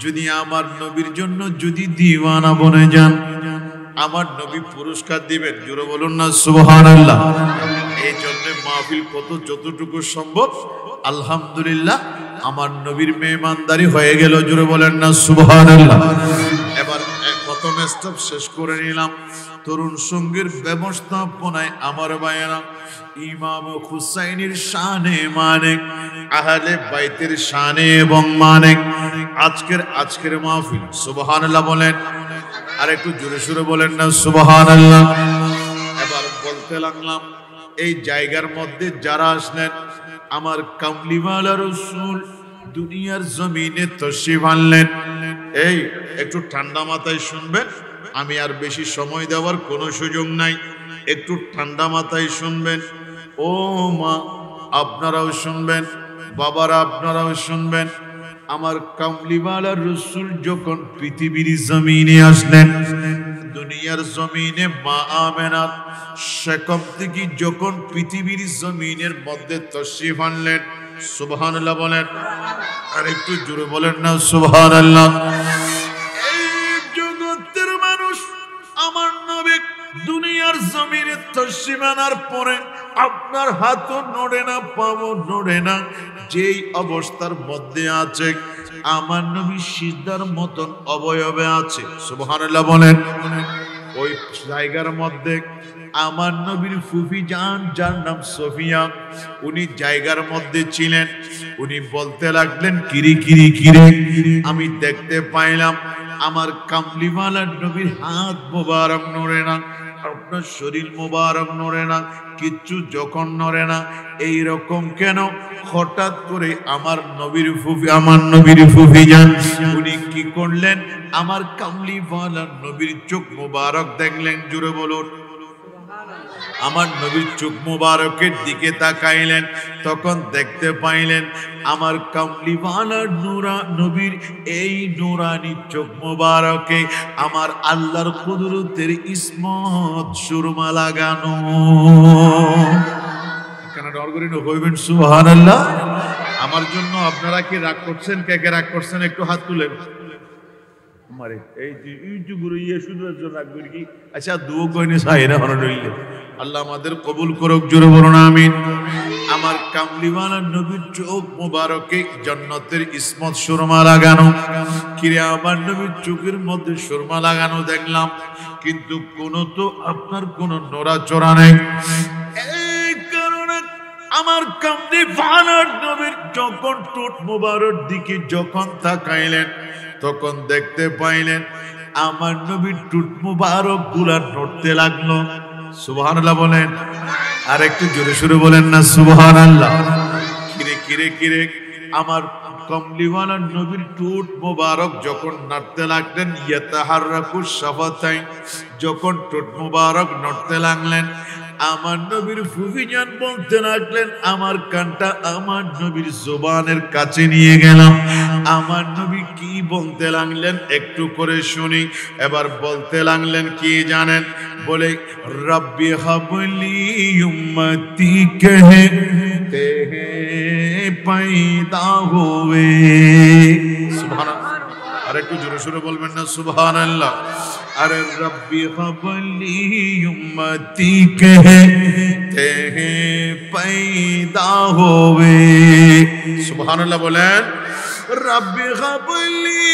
যদি আমার নবীর জন্য যদি দিওয়ানা বনে যান, আমার নবী পুরস্কার দিবেন। জোরে বলুন না সুবহানাল্লাহ। এই জন্য মাহফিল কত যতটুকু সম্ভব আলহামদুলিল্লাহ আমার নবীর মেহমানদারি হয়ে গেল। জোরে বলেন না সুবহানাল্লাহ। এবার প্রথম স্টপ শেষ করে নিলাম। তরুণ সঙ্গীর ব্যবস্থাপনায় আমার ভাইয়েরা ইমাম হুসাইনের শানে মানে, আহলে বাইতের শানে এবং মানে আজকের মাহফিল সুবহানাল্লাহ বলেন। আর একটু জোরে সুরে বলেন না সুবহানাল্লাহ। এবার বলতে লাগলাম এই জায়গার মধ্যে যারা আসলেন, আমার কামলিওয়ালা রাসূল দুনিয়ার জমিনে তশরিফ আনলেন। এই একটু ঠান্ডা মাথায় শুনবেন, আমি আর বেশি সময় দেওয়ার কোনো সুযোগ নাই। একটু ঠান্ডা মাথায় শুনবেন। ও মা আপনারাও শুনবেন, বাবারা আপনারাও শুনবেন। আমার কামলিওয়ালা রাসূল যখন পৃথিবীর জমিনে আসলেন, দুনিয়ার জমিনে মা আমেনা সেকম থেকে যখন পৃথিবীর জমিনের মধ্যে তশরিফ আনলেন, সুবহানাল্লাহ বলেন। আর একটু জোরে বলেন না সুবহানাল্লাহ। এই জগতের মানুষ আমার নবী দুনিয়ার জমিনে তশরিফ আনার পরে আপনার হাতও নড়ে না, পাও নড়ে না। যেই অবস্থার মধ্যে আছে আমার নবী সিজদার মতন অবয়বে আছে, সুবহানাল্লাহ বলেন। ওই জায়গার মধ্যে আমার নবীর ফুফি যান, যার নাম সফিয়া, উনি জায়গার মধ্যে ছিলেন। উনি বলতে লাগলেন, কিরি কিরি কিরে, আমি দেখতে পাইলাম আমার কামলিওয়ালা নবীর হাত মোবারক নড়ে না, আপনার শরীর মোবারক নড়ে না, কিচ্ছু যখন নড়ে না। এই রকম কেন? হঠাৎ করে আমার নবীর ফুফি যান, উনি কি করলেন? আমার কামলিওয়ালা নবীর চোখ মোবারক দেখলেন। জুড়ে বলুন। আমার নবীর চোখ মোবারকের দিকে তাকাইলেন, তখন দেখতে পাইলেন আমার কামলিওয়ালা নবীর এই নুরানি চোখ মোবারকে আমার আল্লাহর কুদরতের ইসমত সুরমা লাগানো। কেন ডর করি না? হইবেন সুবহানাল্লাহ। আমার জন্য আপনারা কি রাগ করছেন? কে কে রাগ করছেন একটু হাত তুলেন। আমারে এই যে ইউটিউবের শুধু রাখবেন কি? আচ্ছা দুও কইনে সাইরা হন রইলে আল্লাহ আমাদের কবুল করুক। জোরে বলুন আমিন। আমার কামলিওয়ালা নবীর চোখ মোবারকে জান্নাতের ইসমত সুরমা লাগানো। কিরে আমার নবীর চোখের মধ্যে সুরমা লাগানো দেখলাম, কিন্তু কোনো তো আপনার কোনো নড়াচড়া নেই। এই কারণে আমার কামলিওয়ালা নবীর যখন ঠোঁট মোবারক দিকে যখন তাকাইলেন, তখন দেখতে পাইলেন আমার নবীর ঠোঁট মোবারক গুলা নড়তে লাগলো। সুবহানাল্লাহ বলেন। আর একটু জোরে সুরে বলেন না সুবহানাল্লাহ। কিরে কিরে কিরে আমার কমলিওয়ালা নবীর ঠোঁট মোবারক যখন নড়তে লাগলেন, ইয়াতাহাররাকু শাফাতাইন, যখন ঠোঁট মোবারক নড়তে লাগলেন, আমার নবীর ফুফিজান বলতে লাগলেন, আমার কানটা আমার নবীর জবানের কাছে নিয়ে গেলাম। আমার নবী কি বলতে লাগলেন একটু করে শুনি। এবার বলতে লাগলেন কি জানেন? বলে রব্বি হাবলি উম্মতি कहते हैं पैदा हुए। সুবহানাল্লাহ। আর একটু জোরে সুরে বলবেন না সুবহানাল্লাহ। अरे रब्बी हबली उम्मती कहते हैं पैदा होवे। सुबहानल्लाह बोलें। रब्बी हबली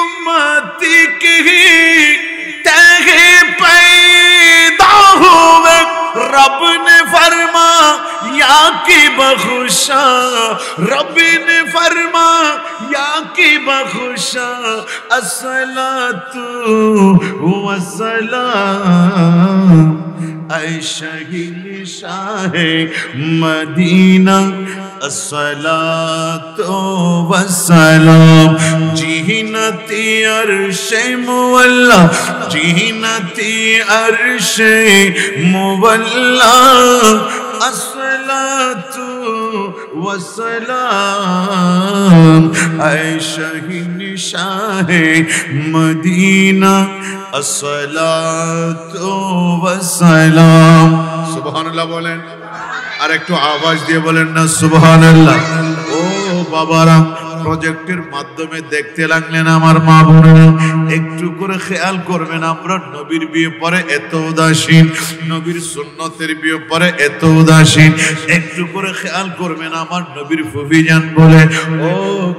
उम्मती कहते हैं पैदा होवे। रब ने फरमा या की बख्शा, रब ने फरमा या की बख्शा, अस्सलातु वस्सलाम ऐ शहीद शाहे मदीना, अस्सलातु वस्सलाम जीनती अर्शे मुवल्ला, जीनती अर्शे मुवल्ला, अस्सलातु वस्सलाम ऐ शहीद शाहे मदीना, अस्सलातु वस्सलाम। सुबहानाल्लाह बोलें। আর একটু আওয়াজ দিয়ে বলেন না সুবহানাল্লাহ। ও বাবারা, প্রজেক্টের মাধ্যমে দেখতে লাগলেন আমার মা বোনেরা একটু করে খেয়াল করবেন আমরা নবীর বিয়ে পরে এত উদাসীন নবীর সুন্নতের বিয়ে পরে এত উদাসীন একটু করে খেয়াল করবেন আমার নবীর ফুফি জান বলে ও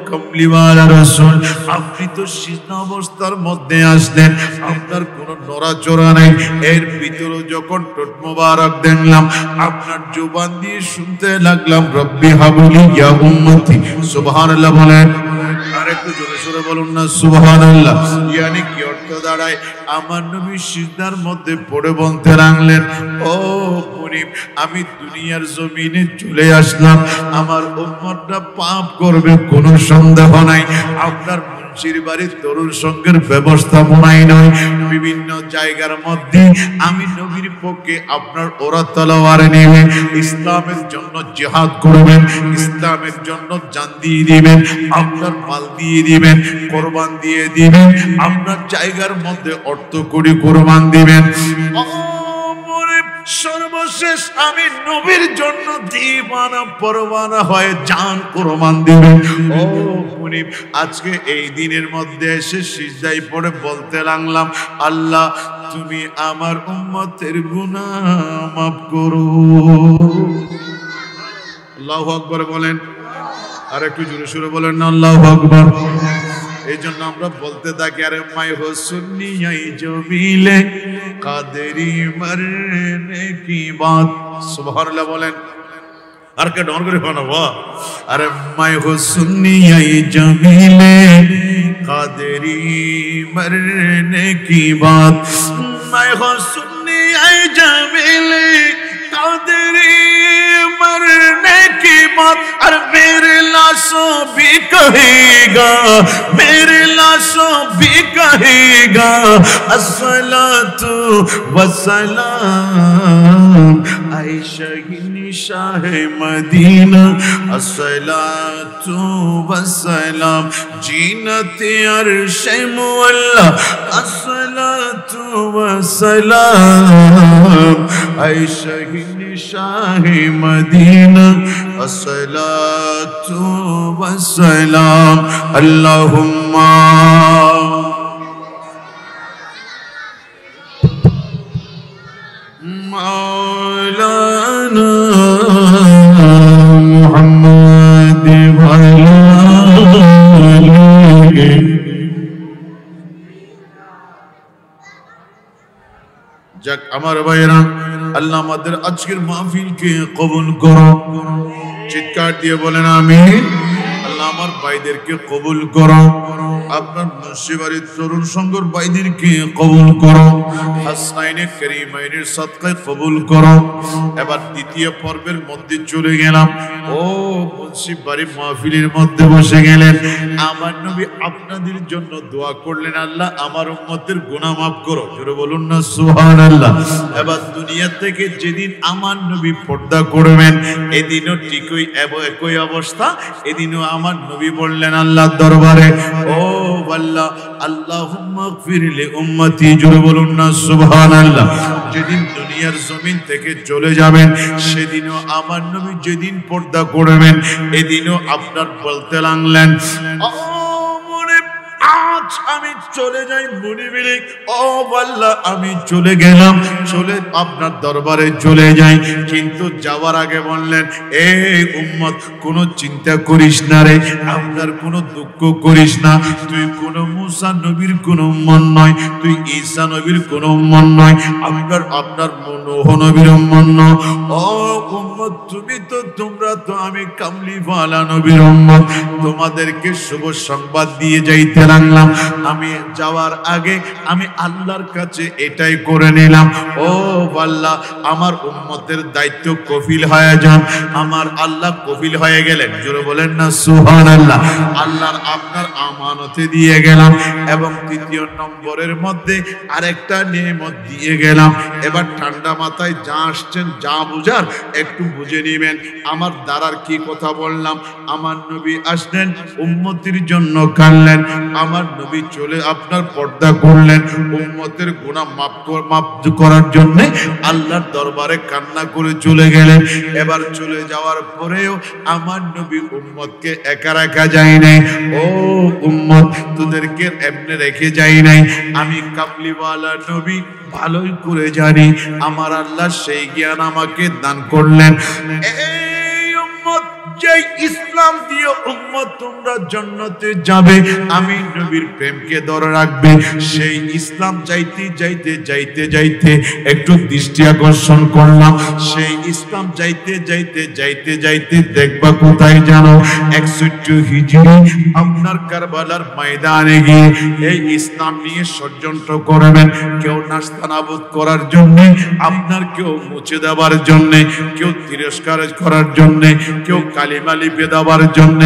কমলিওয়ালা রাসূল আপনি তো সিজদা অবস্থার মধ্যে আসলেন আপনার কোনো নড়াচড়া নাই এর ভিতরে যখন ঠোঁট মোবারক দেখলাম আপনার জবান দিয়ে শুনতে লাগলাম রব্বি হাবলি ইয়া উম্মতি সুবহানাল্লাহ বলেন আর একটু জোরে সোরে বলুন না সুবহানাল্লাহ ইয়ানি কি অর্থ দাঁড়ায় আমার নবী সিজদার মধ্যে পড়ে বলতে লাগলেন ও গরীব আমি দুনিয়ার জমিনে চলে আসলাম আমার উম্মতটা পাপ করবে কোনো সন্দেহ নাই আপনার মুন্সির বাড়ির তরুণ সঙ্গের ব্যবস্থাপনাই নয় বিভিন্ন জায়গার মধ্যে আমি নবীর পক্ষে আপনার ওরা তলোয়ার নেবে ইসলামের জন্য জিহাদ করবেন ইসলামের জন্য জান দিয়ে দিবেন আপনার মাল দিয়ে দিবেন কোরবান দিয়ে দিবেন আপনার জায়গার মধ্যে অর্থ কোটি কোরবান দিবেন সর্বশেষ আমি নবীর জন্য দিবানা পরবানা হয়ে জান কোরবান দিবেন ও মুনিব আজকে এই দিনের মধ্যে এসে সিজদায় পড়ে বলতে লাগলাম আল্লাহ তুমি আমার উম্মতের গুনাহ মাফ করো আল্লাহু আকবার বলেন আর একটু জোরে সোরে বলেন না আল্লাহু আকবার এই জন্য আমরা বলতে থাকি আরে মাই হো সুন্নিয়াই জমিলে কাদেরি মরনে কি বাত সুবহানাল্লাহ বলেন আর কে ডর করে বানাবো আরে মাই হো সুন্নিয়াই জমিলে কাদেরি মরনে কি বাত মাই হো সুন্নিয়াই জমিলে कादरी मरने की बात और मेरे लाशों भी कहेगा मेरे लाशों भी कहेगा अस्सलातु वस्सलाम ऐ शहीन शाह मदीना अस्सलातु वस्सलाम जीनत अर्श मुअल्ला अस्सलातु वस्सलाम ऐ शहीन शाह मदीना अस्सलातु वस्सलाम अल्लाहुम्मा मौलाना मुहम्मद যাক আমার ভাইরা আল্লাহ আমাদের আজকের মাহফিলকে কবুল করো চিৎকার দিয়ে বলেন আমিন আল্লাহ আমার ভাইদেরকে কবুল করো আপনার মুন্সিবাড়ির তরুণ সংঘর ভাইদেরকে কবুল করো হাসনাইনে কারিমাইনের সাদকায় কবুল করো এবার দ্বিতীয় পর্বের মধ্যে চলে গেলাম ও মুন্সিবাড়ি মাহফিলের মধ্যে বসে গেলেন আমার নবী আপনাদের জন্য দোয়া করলেন আল্লাহ আমার উম্মতের গুনাহ মাফ করো জোরে বলুন না সুবহানাল্লাহ এবার দুনিয়া থেকে যেদিন আমার নবী পর্দা করবেন এদিনও ঠিকই একই অবস্থা এদিনও আমার নবী বললেন আল্লাহর দরবারে ও আল্লাহ আল্লাহুম্মা গফির লি উম্মতি জোরে বলুন না সুবহানাল্লাহ যেদিন দুনিয়ার জমিন থেকে চলে যাবেন সেদিনও আমার নবী যেদিন পর্দা করবেন এদিনও আপনার বলতে লাগলেন আজ আমি চলে যাই মুনিবিলি ও আল্লাহ আমি চলে গেলাম চলে আপনার দরবারে চলে যাই কিন্তু যাওয়ার আগে বললেন এই উম্মত কোনো চিন্তা করিস না রে আপনার কোনো দুঃখ করিস না তুই কোনো মুসা নবীর কোনো উম্মত নয় তুই ঈসা নবীর কোনো উম্মত নয় আপনার নূহ নবীর উম্মত নয় ও উম্মত তোমরা তো আমি কামলিওয়ালা নবীর উম্মত তোমাদেরকে শুভ সংবাদ দিয়ে যাইতে লাগলাম আমি যাওয়ার আগে আমি আল্লাহর কাছে এটাই করে নিলাম ও আল্লাহ আমার উম্মতের দায়িত্ব কফিল হয়ে যান আমার আল্লাহ কফিল হয়ে গেলেন জোরে বলেন না সুবহানাল্লাহ আল্লাহর আপনার আমানতে দিয়ে গেলাম এবং তৃতীয় নম্বরের মধ্যে আরেকটা নিয়ামত দিয়ে গেলাম এবার ঠান্ডা মাথায় যা আসছেন যা বুঝার একটু বুঝে নেবেন আমার দ্বারার কি কথা বললাম আমার নবী আসলেন উম্মতির জন্য কাঁদলেন আমার নবী চলে আপনার পর্দা করলেন উম্মতের গুনাহ মাফ করার জন্য আল্লাহর দরবারে কান্না করে চলে গেলেন। এবার চলে যাওয়ার পরেও আমার নবী উম্মতকে একা রাখা যায় নাই। ও উম্মত, তোদেরকে এমনি রেখে যাই নাই। আমি কামলিওয়ালা নবী ভালোই করে জানি আমার আল্লাহ সেই জ্ঞান আমাকে দান করলেন। এই উম্মত যে ইসলাম দিয়ে উম্মত তোমরা জান্নাতে যাবে, আমি নবীর প্রেমকে ধরে রাখবে, সেই ইসলাম যাইতে যাইতে যাইতে যাইতে একটু দৃষ্টি আকর্ষণ করলাম। সেই ইসলাম যাইতে যাইতে যাইতে যাইতে দেখবা কোথায় জানো? 61 হিজরি আপনার কারবালার ময়দানে গিয়ে এই ইসলাম নিয়ে ষড়যন্ত্র করবেন। কেউ নাস্তানাবুদ করার জন্য, আপনার কেউ মুছে দেওয়ার জন্য, কেউ তিরস্কার করার জন্য, কেউ কালিমা লিপে দেওয়ার জন্য,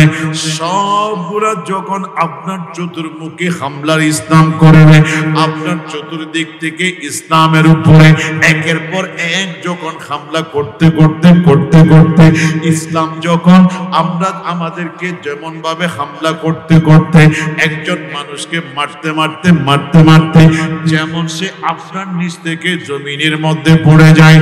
সবগুলা যখন আপনার চতুর্মুখী হামলার ইসলাম করবে, আপনার চতুর্দিক থেকে ইসলামের উপরে একের পর এক যখন হামলা করতে করতে করতে করতে ইসলাম যখন আমরা আমাদেরকে যেমন ভাবে হামলা করতে করতে একজন মানুষকে মারতে মারতে মারতে মারতে যেমন সে আপনার নিচ থেকে জমিনের মধ্যে পড়ে যায়,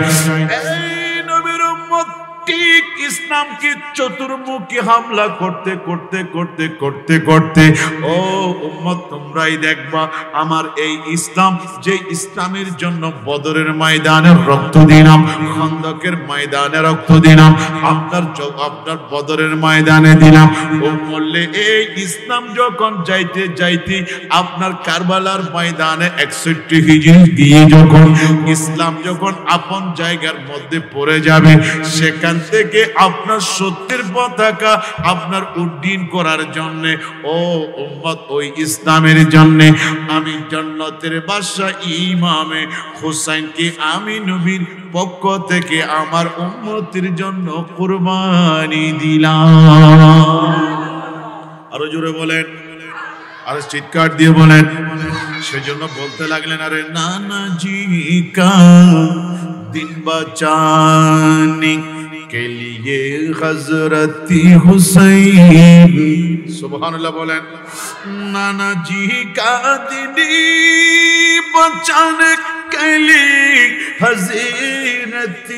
এই নবীর উম্মত ঠিক ইসলামকে চতুর্মুখী হামলা করতে করতে করতে করতে করতে ও উম্মত তোমরাই দেখবা আমার এই ইসলাম, যে ইসলামের জন্য বদরের ময়দানে রক্ত দিলাম, খন্দকের ময়দানে রক্ত দিলাম, আপনার বদরের ময়দানে দিলাম, ও বললে এই ইসলাম যখন যাইতে যাইতে আপনার কারবালার ময়দানে 61 হিজরি গিয়ে যখন ইসলাম যখন আপন জায়গার মধ্যে পড়ে যাবে, সেখান থেকে আপনার সত্যের পতাকা আপনার উড্ডীন করার জন্য ও উম্মত ওই ইসলামের জন্য আমি জান্নাতের বাদশা ইমামে হুসাইনকে আমি নবীর পক্ষ থেকে আমার উম্মতের জন্য কুরবানি দিলাম। আরো জোরে বলেন, আরে চিৎকার দিয়ে বলেন। সেজন্য বলতে লাগলেন, আরে নানাজি কা দিন বাঁচানে के लिए हजरत हुसैन, सुभानअल्लाह बोलें, नाना जी का दिन बचाने के लिए हजरत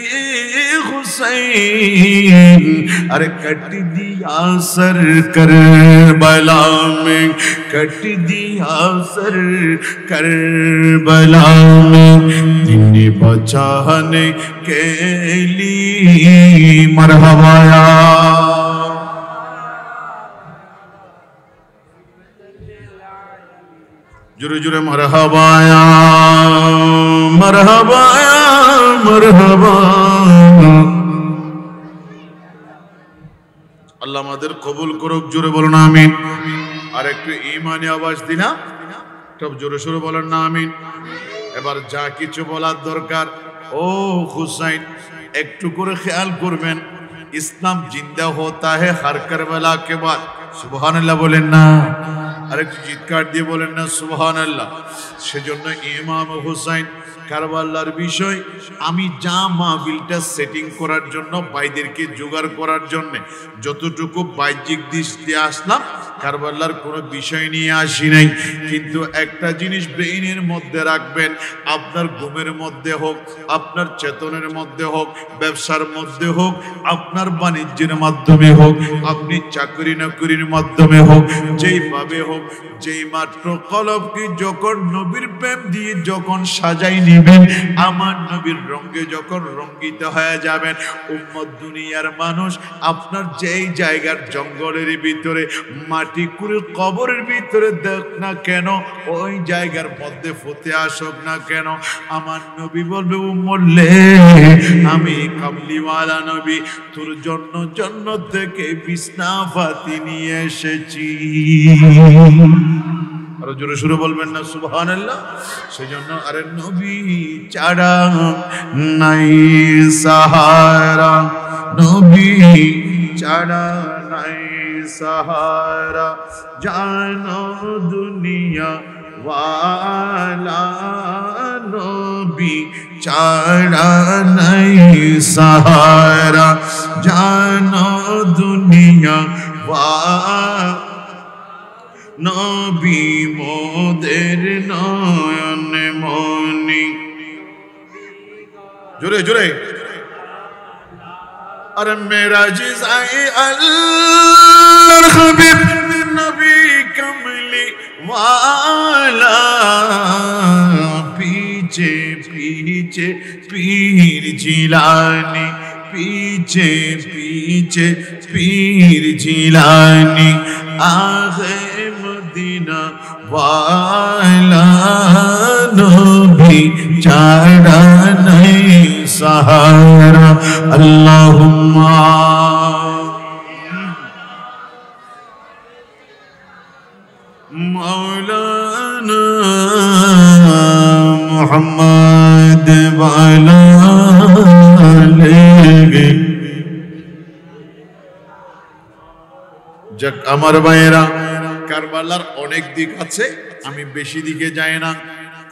हुसैन, अरे कट दिया सर करबला में, कट दिया सर करबला में, दिन बचाने के लिए मरहबाया। जुरे जुरे मरहबाया मरहबाया मरहबा। আল্লাহ আমাদের কবুল করুক, জোরে বলুন আমিন। আর একটু ঈমানি আওয়াজ দিনা, সব জোরে সোরে বলেন না আমিন। এবার যা কিছু বলার দরকার, ও হুসাইন একটু করে খেয়াল করবেন, ইসলাম জিন্দা হতা है हर करबला के बाद, সুবহানাল্লাহ বলেন না, আর একটু চিৎকার দিয়ে বলেন না সুবহানাল্লাহ। সেজন্য ইমাম হুসাইন কারবালার বিষয় আমি যা মাহফিলটা সেটিং করার জন্য ভাইদেরকে জোগাড় করার জন্য যতটুকু বাহ্যিক দৃষ্টি আসলাম, কারবালার কোনো বিষয় নিয়ে আসি নাই। কিন্তু একটা জিনিস ব্রেইনের মধ্যে রাখবেন, আপনার ঘুমের মধ্যে হোক, আপনার চেতনের মধ্যে হোক, ব্যবসার মধ্যে হোক, আপনার বাণিজ্যের মাধ্যমে হোক, আপনি চাকরি নকরির মাধ্যমে হোক, যেইভাবে হোক, যেই মাত্র কলবকে যখন নবীর প্রেম দিয়ে যখন সাজাই নিবেন, আমার নবীর রঙে যখন রঙ্গিত হয়ে যাবেন, উম্মত দুনিয়ার মানুষ আপনার যেই জায়গার জঙ্গলের ভিতরে মাটি করে কবরের ভিতরে দেখ না কেন, ওই জায়গার মধ্যে ফুটে আসুক না কেন, আমার নবী বলবে উম্মলে আমি কামলিওয়ালা নবী তোর জন্য জান্নাত থেকে বিছনা পাতি নিয়ে এসেছি। আরো জোরে সুরে বলবেন না সুবহানাল্লাহ। সেজন্য আরে নবী ছাড়া নাই সাহারা, নবী ছাড়া নাই সাহারা, জানো দুনিয়া ওয়ালা নবী ছাড়া নাই সাহারা, জানো দুনিয়া ওয়ালা নবী জোরে জোরে। अरे मेरा जिज़ाए अल्लाह हबीब नबी कमली वाला पीछे पीछे पीर जिलानी पीछे पीछे पीर जिलानी आगे मदीना वाला नबी चाड़ा नहीं सहारा अल्लाहुम्मा मौलाना मुहम्मद वाला लेगे। যাক আমার ভাইয়েরা, কারবালার অনেক দিক আছে, আমি বেশি দিকে যাই না।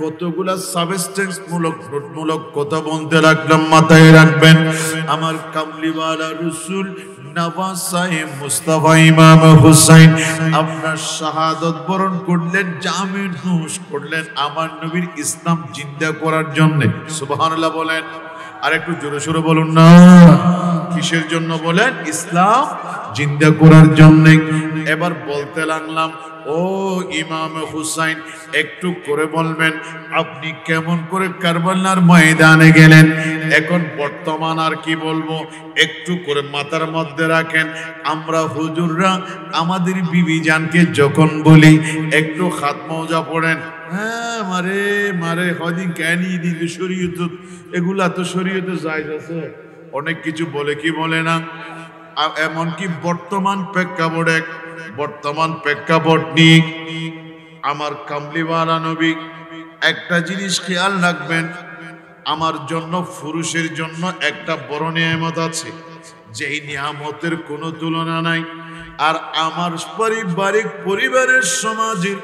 কতগুলা সাবস্টেন্স মূলক কথা বলতে রাখলাম, মাথায় রাখবেন। আমার কামলিওয়ালা রসুল নওয়াজ সাহেব মুস্তাফা ইমাম হুসাইন আপনার শাহাদত বরণ করলেন, জামে নুশ করলেন আমার নবীর ইসলাম জিন্দা করার জন্য। সুবহানাল্লাহ বলেন, আর একটু জোরে সোরে বলুন না। কিসের জন্য বলেন? ইসলাম জিন্দা করার জন্য। এবার বলতে লাগলাম, ও ইমাম হুসাইন, একটু করে বলবেন আপনি কেমন করে কারবালার ময়দানে গেলেন? এখন বর্তমান আর কি বলবো, একটু করে মাথার মধ্যে রাখেন। আমরা হুজুররা আমাদের বিবি জানকে যখন বলি একটু হাত মৌজা পড়েন, হ্যাঁ মারে মারে হদিন জ্ঞানী দিল শরীয়ত, এগুলা তো শরীয়তে জায়েজ আছে, অনেক কিছু বলে কি বলে না। এমনকি বর্তমান প্রেক্ষাপট নিয়ে আমার কামলিওয়ালা নবী একটা জিনিস খেয়াল রাখবেন, আমার জন্য পুরুষের জন্য একটা বড় নিয়ামত আছে, যেই নিয়ামতের কোনো তুলনা নাই। আর আমার পরিবারের সমাজের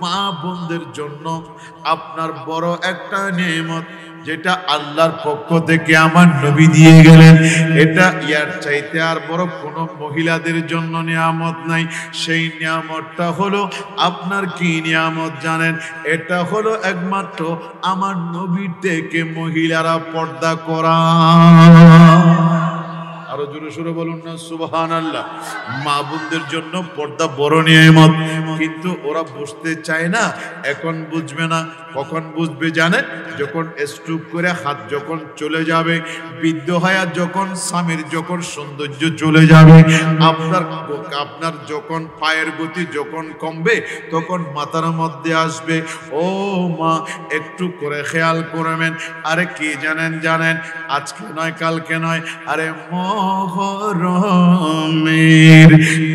মা বোনদের জন্য আপনার বড় একটা নিয়ামত, যেটা আল্লাহর পক্ষ থেকে আমার নবী দিয়ে গেলেন। এটা ইয়ার চাইতে আর বড় কোনো মহিলাদের জন্য নিয়ামত নাই। সেই নিয়ামতটা হলো আপনার কি নিয়ামত জানেন? এটা হলো একমাত্র আমার নবী থেকে মহিলারা পর্দা করা। আরো জোরে সোরে বলুন না সুবহানাল্লাহ। মা বোনদের জন্য পর্দা বড় নিয়ামত, কিন্তু ওরা বুঝতে চায় না। এখন বুঝবে না, কখন বুঝবে জানেন? যখন স্ট্রোক করে হাত যখন চলে যাবে, বৃদ্ধ হয়ে যখন স্বামীর যখন সৌন্দর্য চলে যাবে, আপনার যখন পায়ের গতি যখন কমবে, তখন মাথার মধ্যে আসবে, ও মা একটু করে খেয়াল করবেন। আরে কি জানেন, আজকে নয় কালকে নয়, আরে মুহররমের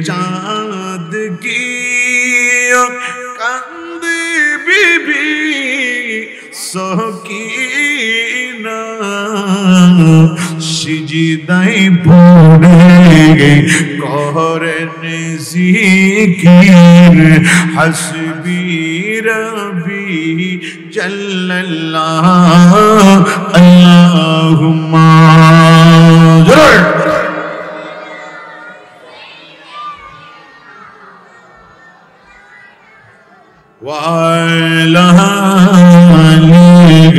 চাঁদ কি কান্দে বিবি সকিনা, সিজদায় পড়ে করেন জিকির, হাসবি রব্বি জাল্লাল্লাহ আল্লাহুম্মা। وعلى آله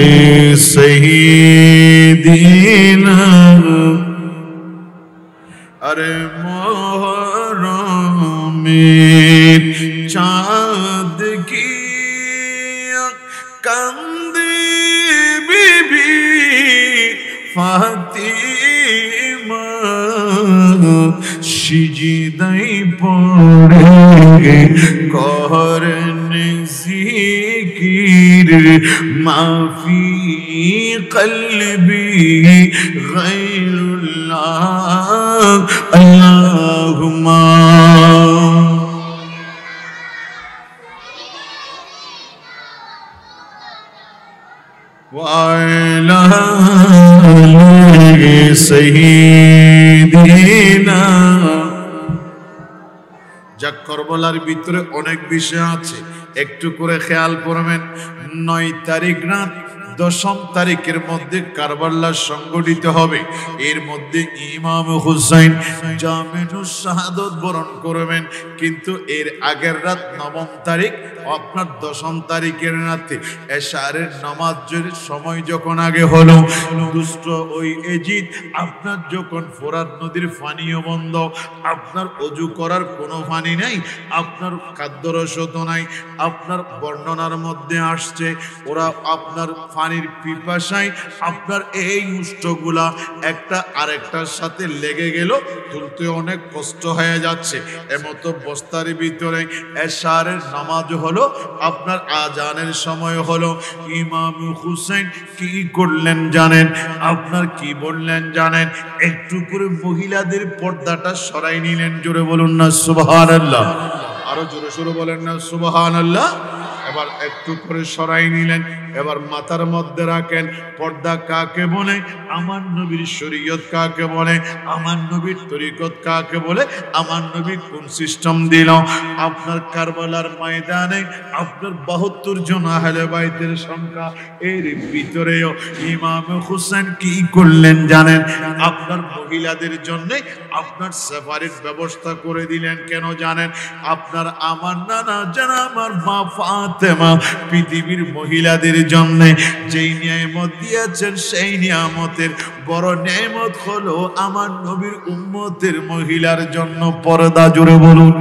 سيدنا अरे मुहर्रमेर चाँद की कांदे बीबी फातिमा, সিজদায় পড়ে করেন জিকির, মাফি কলবি গায়রুল্লাহ আল্লাহুম্মা। وعلى آله سيدنا। যা কারবালার ভিতরে অনেক বিষয় আছে, একটু করে খেয়াল করবেন। 9 তারিখ রাত 10ম তারিখের মধ্যে কারবালা সংগঠিত হবে। এর মধ্যে ইমাম হুসাইন জামিনুস শাহাদত বরণ করবেন। কিন্তু এর আগের রাত 9ম তারিখ, আপনার 10ম তারিখের রাতে এশারের নামাজের সময় যখন আগে হলো, দুষ্ট ওই এজিদ আপনার যখন ফোরাত নদীর পানিও বন্ধ, আপনার অজু করার কোনো পানি নাই, আপনার খাদ্যরসত নাই, আপনার বর্ণনার মধ্যে আসছে ওরা আপনার পানির পিপাসায় আপনার এই উষ্টগুলা একটা আরেকটার সাথে লেগে গেল, তুলতে অনেক কষ্ট হয়ে যাচ্ছে। এমতো বস্তার ভিতরে এশারের নামাজ হলো, আপনার আজানের সময় হলো। ইমাম হুসেন কি করলেন জানেন? আপনার কি বললেন জানেন? একটু করে মহিলাদের পর্দাটা সরাই নিলেন। জোরে বলুন না সুবহানাল্লাহ। আরো জোরে সোরে বলেন না সুবহানাল্লাহ। এবার একটু করে সরাই নিলেন। এবার মাথার মধ্যে রাখেন পর্দা কাকে বলে, আমার নবীর শরীয়ত কাকে বলে, আমার নবীর তরিকত কাকে বলে, আমার নবী কোন সিস্টেম দিল। আপনার কারবালার ময়দানে আপনার 72 জন আহলে বাইতের সংখ্যা, এর ভিতরেও ইমাম হোসেন কি করলেন জানেন? আপনার মহিলাদের জন্য আপনার সেপারেট ব্যবস্থা করে দিলেন। কেন জানেন? আপনার আমার নানা জানা আমার মা ফাতেমা পৃথিবীর মহিলাদের জন্য যেই নিয়ামত দিয়েছেন, সেই নিয়ামতের বড় নিয়ামত হলো আমার নবীর উম্মতের মহিলার জন্য পর্দা। জোরে বলুন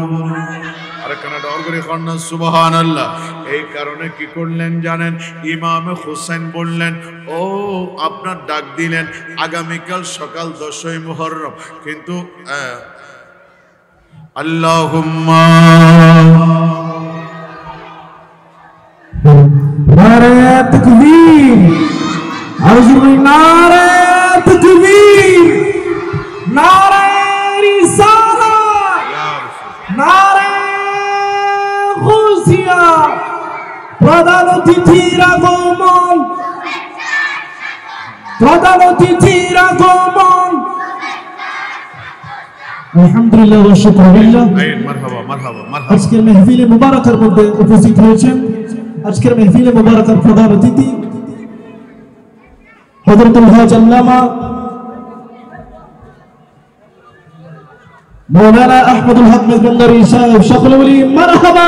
আর কানা ডর করে কন্যা সুবহানাল্লাহ। এই কারণে কি করলেন জানেন? ইমাম হোসেন বললেন, ও আপনার ডাক দিলেন আগামীকাল সকাল 10ই মুহররম, কিন্তু আল্লাহুম্মা নারে তাকবীর, আরজুই নারে তাকবীর, নারে রিসালাত, নারে খুশিয়া, প্রধান অতিথির আগমন, প্রধান অতিথির আগমন। আলহামদুলিল্লাহ ওয়া শুকরুলিল্লাহ। মারহাবা মারহাবা মারহাবা। আজকের মাহফিলে মুবারাকার মধ্যে উপস্থিত হয়েছেন আজকের মাহফিলে মুবারাকার প্রধান অতিথি হযরতুল হাজ আল্লামা মাওলানা আহমদুল হক মেজবান্দারী সাহেব। সকলে বলি মারহাবা,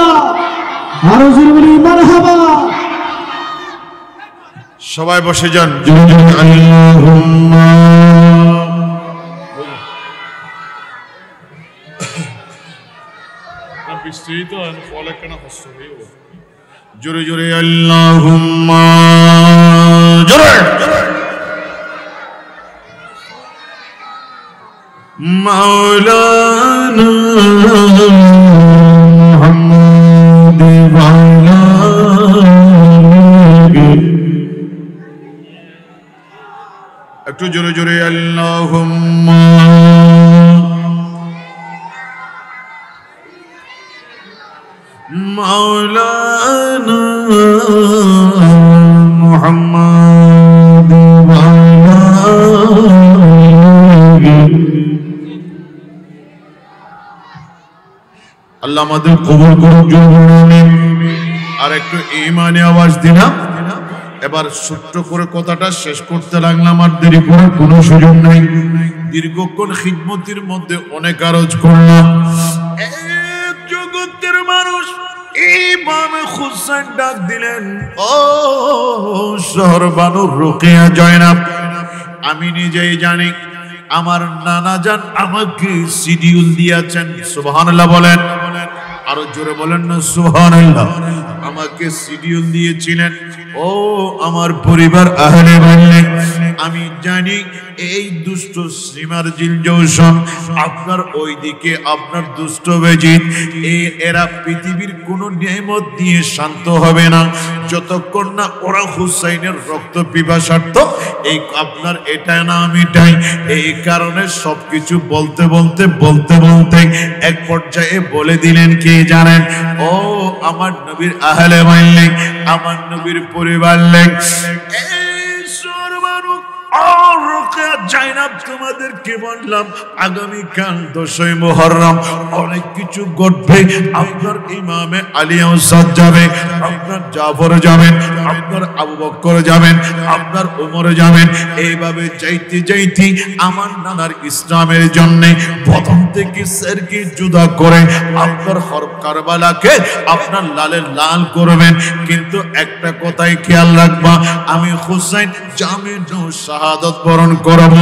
আরো জোরে বলি মারহাবা। সবাই বসে যান। আল্লাহুম্মা বিস্তৃত ফলে কেন কষ্ট হয়ে জোরে জোরে আল্লাহুম্মা জোরে মাওলানা মুহাম্মদ ওয়ালা একটু জোরে জোরে আল্লাহুম্মা মাওলানা মুহাম্মদ ওয়ালা আল্লাহ আমাদের কবুল করুন। আর একটু ঈমানে আওয়াজ দিলাম। এবার ছোট্ট করে কথাটা শেষ করতে লাগলাম, আর দেরি করার কোনো সুযোগ নাই। দীর্ঘক্ষণ খিদমতের মধ্যে অনেক আরজ করলাম। জগতের মানুষ ইমাম হোসেন ডাক দিলেন, ও শহর বানুর রোকেয়া জয়নাব, আমি নিজেই জানি আমার নানা জান আমাকে শিডিউল দিয়েছেন। সুবহানাল্লাহ বলেন, আরো জোরে বলেন না সুবহানাল্লাহ। আমাকে শিডিউল দিয়েছিলেন। ও আমার পরিবার আহলে বাইত, আমি জানি এই দুষ্ট শ্রীমার জিল জৌশন আপনার ওইদিকে আপনার দুষ্ট বেজিত, এরা পৃথিবীর কোন নিয়ামত দিয়ে শান্ত হবে না যতক্ষণ না ওরা হুসাইনের রক্ত পিপাসার্থ। এই আপনার এটা না আমি এটাই। এই কারণে সবকিছু বলতে বলতে বলতে বলতে এক পর্যায়ে বলে দিলেন কি জানেন? ও আমার নবীর আহলে বাইত, আমার নবীর পরিবার লেগ, আর রোকেয়া জাইনাব তোমাদেরকে বললাম আগামীকাল 10ই মুহররম অনেক কিছু ঘটবে। আপনার ইমামে আলী আসাদ যাবে, আপনার জাফর যাবেন, আপনার আবু বকর যাবেন, আপনার ওমর যাবেন। এইভাবে যাইতে যাইতে আমার নানার ইসলামের জন্য প্রথম থেকে সেরকে জুদা করে আপনার কারবালাকে আপনার লালে লাল করবেন। কিন্তু একটা কথাই খেয়াল রাখবা, আমি হুসাইন জামিন শাহাদাত বরণ করব,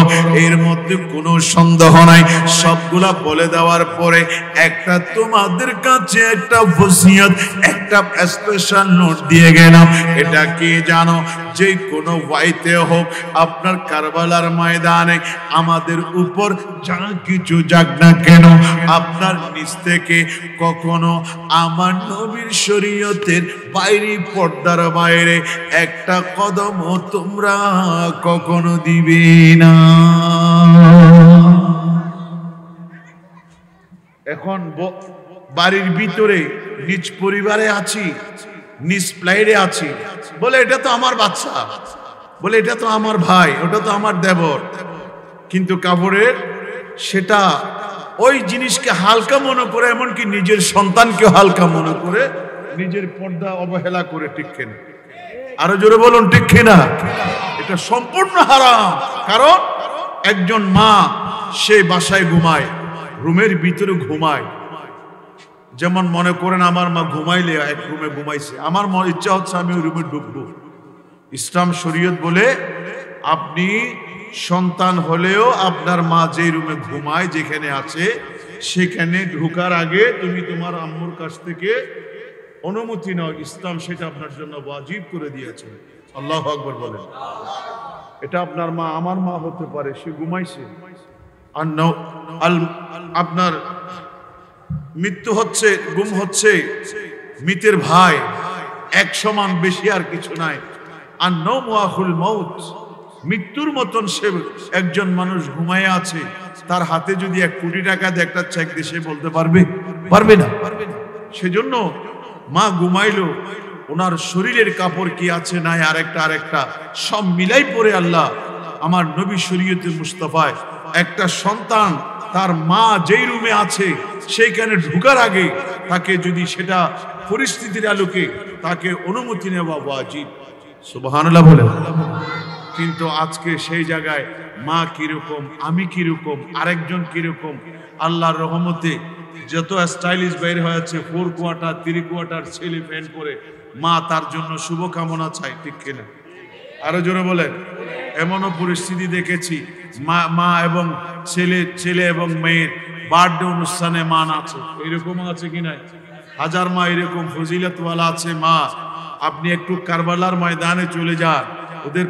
এর মধ্যে কোনো সন্দেহ নাই। সবগুলা বলে দেওয়ার পরে একটা তোমাদের কাছে একটা ওসিয়ত, একটা স্পেশাল নোট দিয়ে গেলাম। এটা কি জানো, যে কোনো ওয়াইতে হোক আপনার কারবালার ময়দানে আমাদের উপর যা কিছু যাক না কেন, আপনার নিচ থেকে কখনো আমার নবীর শরীয়তের বাইরে, পর্দার বাইরে একটা কদমও তোমরা কখনো দিবে না। এখন বাড়ির ভিতরে নিজ পরিবারে আছি, নিজ ফ্লাইটে আছি, বলে এটা তো আমার বাচ্চা, বলে এটা তো আমার ভাই, ওটা তো আমার দেবর, কিন্তু কাপড়ের সেটা ওই জিনিসকে হালকা মনে করে, এমনকি নিজের সন্তানকে হালকা মনে করে নিজের পর্দা অবহেলা করে, ঠিক কিনা? আরো জোরে বলুন ঠিক কিনা? এটা সম্পূর্ণ হারাম। কারণ একজন মা সে বাসায় ঘুমায়, রুমের ভিতরে ঘুমায়। যেমন মনে করেন আমার মা ঘুমাইলে এক রুমে ঘুমাইছে, আমার ইচ্ছা হচ্ছে আমি ওই রুমে ঢুকবো। ইসলাম শরীয়ত বলে আপনি সন্তান হলেও আপনার মা যে রুমে ঘুমায়, যেখানে আছে, সেখানে ঢোকার আগে তুমি তোমার আম্মুর কাছ থেকে অনুমতি নাও। ইসলাম সেটা আপনার জন্য ওয়াজিব করে দিয়েছে। আল্লাহু আকবার বলেন। এটা আপনার মা, আমার মা হতে পারে, সে ঘুমাইছে, আর আপনার মৃত্যু হচ্ছে, গুম হচ্ছে, মৃতের ভাই এক সমান, বেশি আর কিছু নাই। আর নওয়াহুল মউত, মৃত্যুর মতন সে একজন মানুষ ঘুমায় আছে, তার হাতে যদি 1 কোটি টাকা দিয়ে একটা চেক দিয়ে সে বলতে পারবে? পারবে না। সেজন্য মা ঘুমাইলো, ওনার শরীরের কাপড় কি আছে নাই আরেকটা সব মিলাই পরে আল্লাহ আমার নবী শরীয়তে মুস্তাফায় একটা সন্তান তার মা যেই রুমে আছে সেইখানে ঢোকার আগে তাকে যদি সেটা পরিস্থিতির আলোকে তাকে অনুমতি নেওয়া ওয়াজিব। সুবহানাল্লাহ বলে। কিন্তু আজকে সেই জায়গায় মা কিরকম, আমি কিরকম, আরেকজন কিরকম, আল্লাহর রহমতে যত স্টাইলিশ বের হয়েছে, 4 কোয়ার্টার 3 কোয়ার্টার ছেলে প্যান্ট পরে, মা তার জন্য শুভকামনা চাই, ঠিক কিনা? আরো জোরে বলেন। এমনও পরিস্থিতি দেখেছি মা এবং ছেলে এবং মেয়ের বার্থডে অনুষ্ঠানে মা আছে, এরকম আছে কি নাই? হাজার মা এরকম ফজিলতওয়ালা আছে। মা আপনি একটু কারবালার ময়দানে চলে যান, ওদের